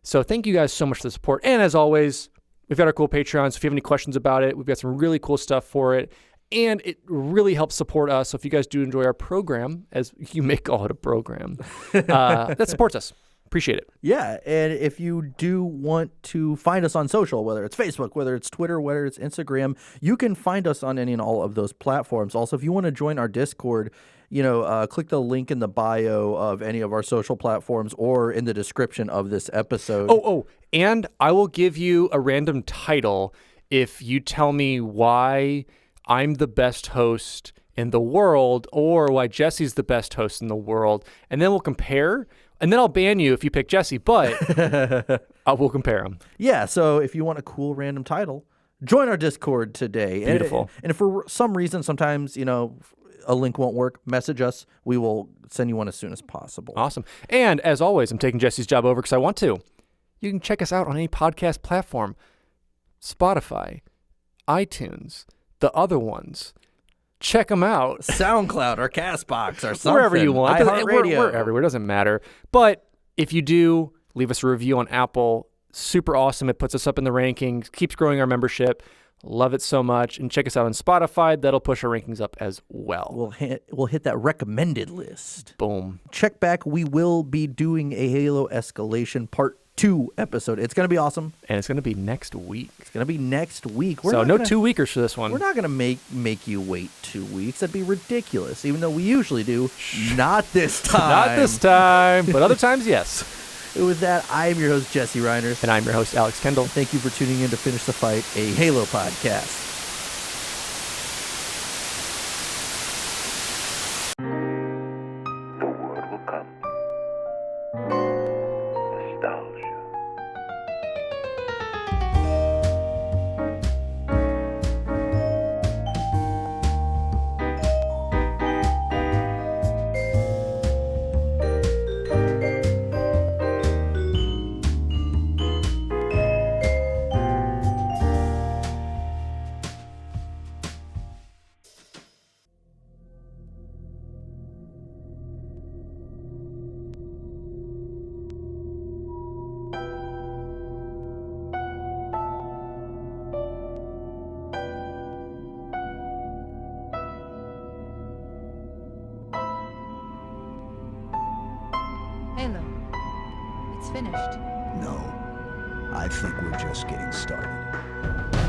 So thank you guys so much for the support. And as always, we've got our cool Patreon. So if you have any questions about it, we've got some really cool stuff for it. And it really helps support us. So if you guys do enjoy our program, as you may call it a program, that supports us. Appreciate it. Yeah, and if you do want to find us on social, whether it's Facebook, whether it's Twitter, whether it's Instagram, you can find us on any and all of those platforms. Also, if you want to join our Discord, click the link in the bio of any of our social platforms or in the description of this episode. And I will give you a random title if you tell me why I'm the best host in the world, or why Jesse's the best host in the world, and then we'll compare And then I'll ban you if you pick Jesse, but we'll compare them. Yeah, so if you want a cool random title, join our Discord today. Beautiful. And if for some reason, sometimes, a link won't work, message us. We will send you one as soon as possible. Awesome. And as always, I'm taking Jesse's job over because I want to. You can check us out on any podcast platform. Spotify, iTunes, the other ones. Check them out. SoundCloud or CastBox or something. Wherever you want. iHeartRadio. We're everywhere. It doesn't matter. But if you do, leave us a review on Apple. Super awesome. It puts us up in the rankings, keeps growing our membership. Love it so much. And check us out on Spotify. That'll push our rankings up as well. We'll hit that recommended list. Boom. Check back. We will be doing a Halo Escalation Part 2 episode. It's going to be awesome. And it's going to be next week. It's going to be next week. So no 2-weekers for this one. We're not going to make you wait 2 weeks. That'd be ridiculous, even though we usually do. Not this time. Not this time, but other times, yes. With that, I am your host, Jesse Reiners. And I'm your host, Alex Kendall. Thank you for tuning in to Finish the Fight, a Halo podcast. The word will come. Nostalgia. Halo. It's finished. No. I think we're just getting started.